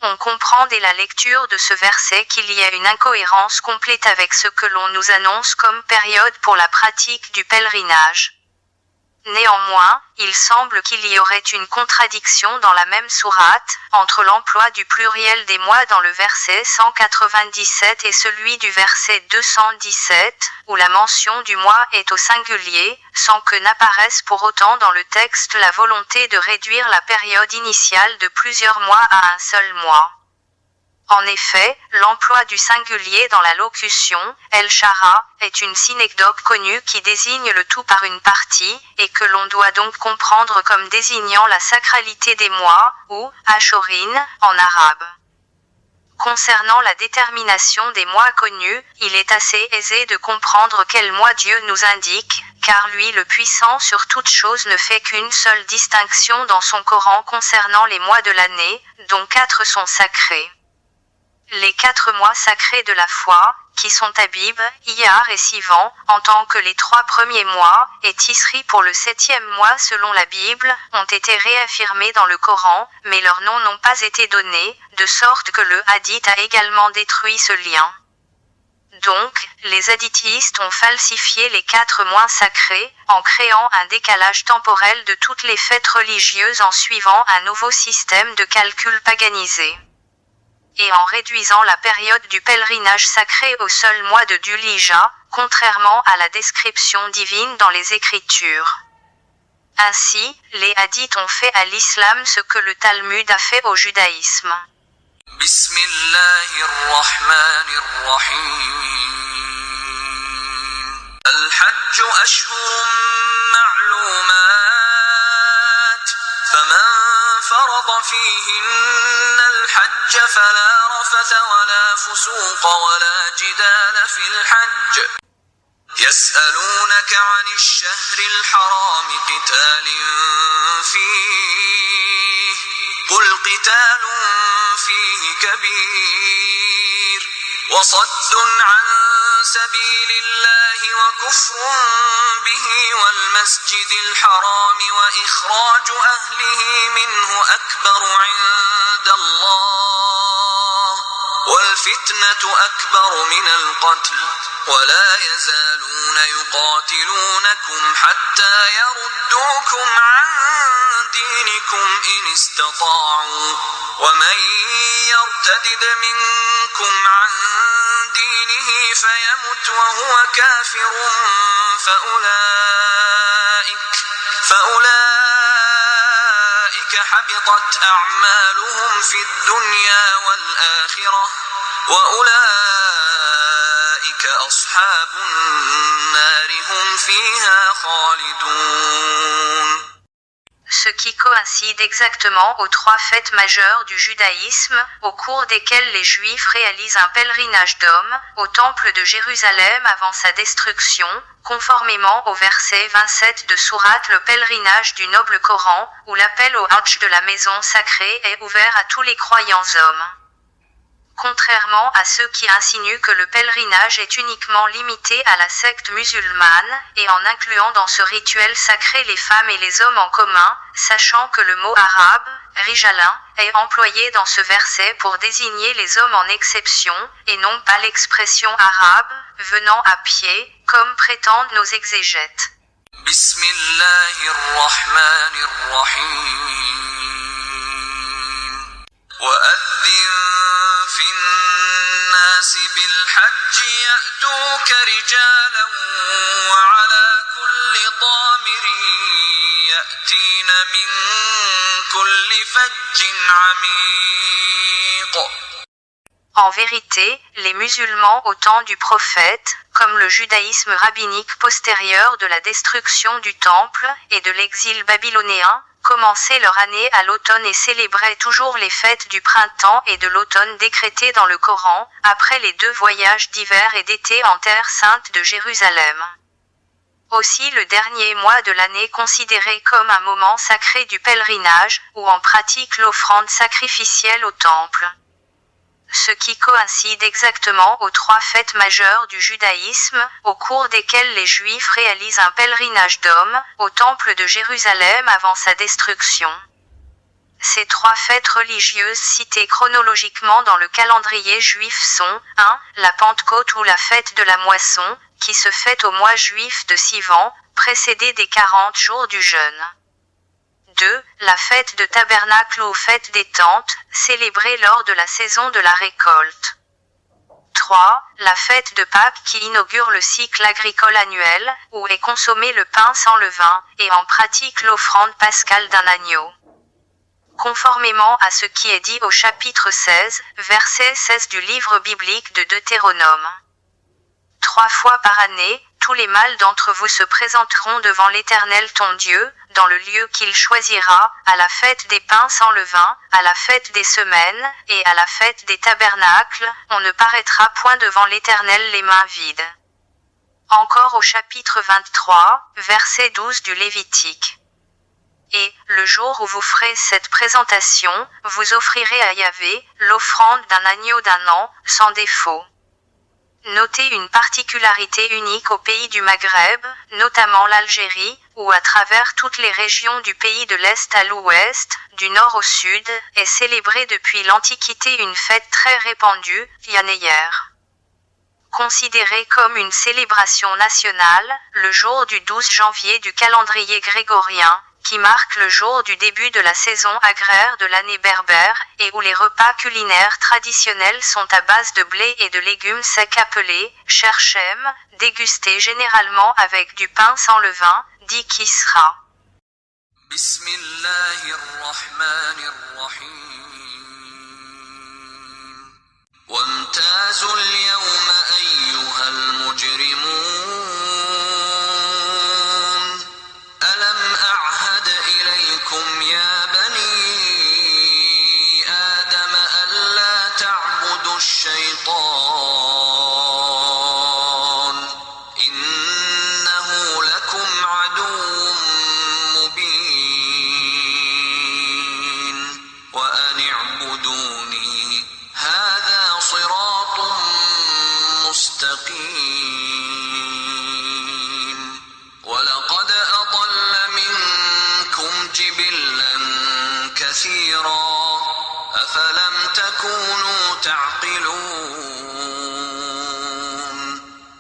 On comprend dès la lecture de ce verset qu'il y a une incohérence complète avec ce que l'on nous annonce comme période pour la pratique du pèlerinage. Néanmoins, il semble qu'il y aurait une contradiction dans la même sourate, entre l'emploi du pluriel des mois dans le verset 197 et celui du verset 217, où la mention du mois est au singulier, sans que n'apparaisse pour autant dans le texte la volonté de réduire la période initiale de plusieurs mois à un seul mois. En effet, l'emploi du singulier dans la locution « El-Shara » est une synecdoque connue qui désigne le tout par une partie, et que l'on doit donc comprendre comme désignant la sacralité des mois, ou « Ashorin » en arabe. Concernant la détermination des mois connus, il est assez aisé de comprendre quel mois Dieu nous indique, car lui le puissant sur toute chose ne fait qu'une seule distinction dans son Coran concernant les mois de l'année, dont 4 sont sacrés. Les 4 mois sacrés de la foi, qui sont Abib, Iyar et Sivan, en tant que les 3 premiers mois, et Tisri pour le 7e mois selon la Bible, ont été réaffirmés dans le Coran, mais leurs noms n'ont pas été donnés, de sorte que le hadith a également détruit ce lien. Donc, les hadithistes ont falsifié les 4 mois sacrés, en créant un décalage temporel de toutes les fêtes religieuses en suivant un nouveau système de calcul paganisé. et en réduisant la période du pèlerinage sacré au seul mois de Dhul-Hijjah, contrairement à la description divine dans les Écritures. Ainsi, les hadiths ont fait à l'islam ce que le Talmud a fait au judaïsme. بسم الله الرحمن الرحيم الحج أشهر معلومات فمن فرض فيهن الحج فلا رفث ولا فسوق ولا جدال في الحج يسألونك عن الشهر الحرام قتال فيه قل قتال فيه كبير وصد عن سبيل الله وكفر به والمسجد الحرام وإخراج أهله منه أكبر عند الله والفتنة أكبر من القتل ولا يزالون يقاتلونكم حتى يردوكم عن دينكم إن استطاعوا ومن يرتدد منكم عن دينه فيمت وهو كافر فأولئك حبطت أعمالهم في الدنيا والآخرة وأولئك أصحاب النار هم فيها خالدون. Ce qui coïncide exactement aux 3 fêtes majeures du judaïsme, au cours desquelles les Juifs réalisent un pèlerinage d'hommes, au temple de Jérusalem avant sa destruction, conformément au verset 27 de Sourate le pèlerinage du noble Coran, où l'appel au Hajj de la maison sacrée est ouvert à tous les croyants hommes. Contrairement à ceux qui insinuent que le pèlerinage est uniquement limité à la secte musulmane, et en incluant dans ce rituel sacré les femmes et les hommes en commun, sachant que le mot arabe, rijalin, est employé dans ce verset pour désigner les hommes en exception, et non pas l'expression arabe, venant à pied, comme prétendent nos exégètes. في الناس بالحج يأتوك رجالا وعلى كل ضامر يأتين من كل فج عميق. En vérité, les musulmans au temps du prophète, comme le judaïsme rabbinique postérieur de la destruction du temple et de l'exil babylonéen, commençaient leur année à l'automne et célébraient toujours les fêtes du printemps et de l'automne décrétées dans le Coran, après les 2 voyages d'hiver et d'été en terre sainte de Jérusalem. Aussi le dernier mois de l'année considéré comme un moment sacré du pèlerinage, où on pratique l'offrande sacrificielle au temple. Ce qui coïncide exactement aux 3 fêtes majeures du judaïsme, au cours desquelles les Juifs réalisent un pèlerinage d'hommes, au temple de Jérusalem avant sa destruction. Ces 3 fêtes religieuses citées chronologiquement dans le calendrier juif sont 1. La Pentecôte ou la fête de la moisson, qui se fête au mois juif de Sivan, précédée des 40 jours du jeûne. 2. La fête de tabernacle ou fête des tentes, célébrée lors de la saison de la récolte. 3. La fête de Pâques qui inaugure le cycle agricole annuel, où est consommé le pain sans levain, et en pratique l'offrande pascale d'un agneau. Conformément à ce qui est dit au chapitre 16, verset 16 du livre biblique de Deutéronome. 3 fois par année, tous les mâles d'entre vous se présenteront devant l'Éternel ton Dieu, dans le lieu qu'il choisira, à la fête des pains sans levain, à la fête des semaines, et à la fête des tabernacles, on ne paraîtra point devant l'Éternel les mains vides. Encore au chapitre 23, verset 12 du Lévitique. Et, le jour où vous ferez cette présentation, vous offrirez à Yahvé, l'offrande d'un agneau d'un an, sans défaut. Notez une particularité unique au pays du Maghreb, notamment l'Algérie, où à travers toutes les régions du pays de l'Est à l'Ouest, du Nord au Sud, est célébrée depuis l'Antiquité une fête très répandue, Yaneyer. Considérée comme une célébration nationale, le jour du 12 janvier du calendrier grégorien, qui marque le jour du début de la saison agraire de l'année berbère, et où les repas culinaires traditionnels sont à base de blé et de légumes secs appelés cherchem, dégustés généralement avec du pain sans levain, dit kisra. بسم الله الرحمن الرحيم وامتازوا اليوم أيها المجرمون ألم أعهد إليكم يا بني آدم ألا تعبدوا الشيطان إنه لكم عدو مبين وأن اعبدوني هذا صراط مستقيم ولقد أضل منكم جبلا كثيرا أفلم تكونوا تعقلون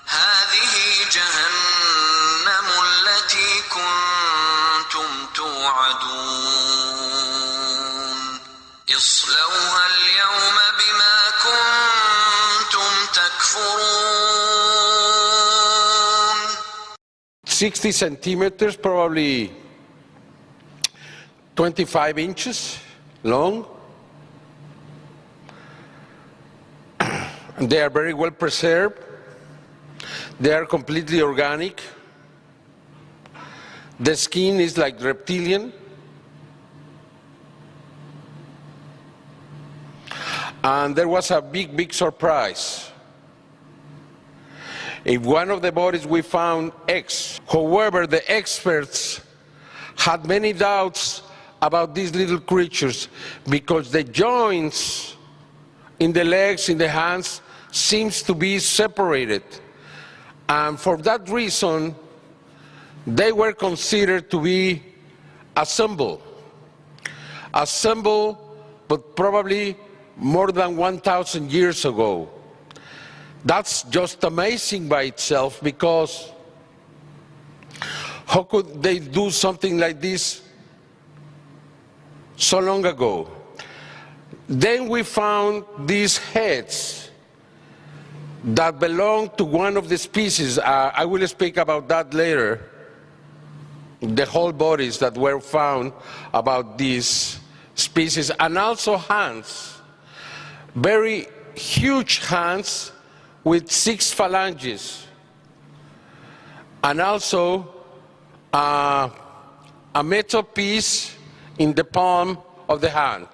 هذه جهنم التي كنتم توعدون اصلوها اليوم بما كنتم تكفرون 60 centimeters, probably 25 inches long. They are very well preserved. They are completely organic. The skin is like reptilian. And there was a big surprise. In one of the bodies we found eggs. However, the experts had many doubts about these little creatures because the joints in the legs, in the hands, seems to be separated. And for that reason, they were considered to be a symbol, but probably more than 1,000 years ago. That's just amazing by itself, because how could they do something like this so long ago? Then we found these heads that belong to one of the species. I will speak about that later. The whole bodies that were found about these species, and also hands, very huge hands with 6 phalanges, and also a metal piece in the palm of the hand.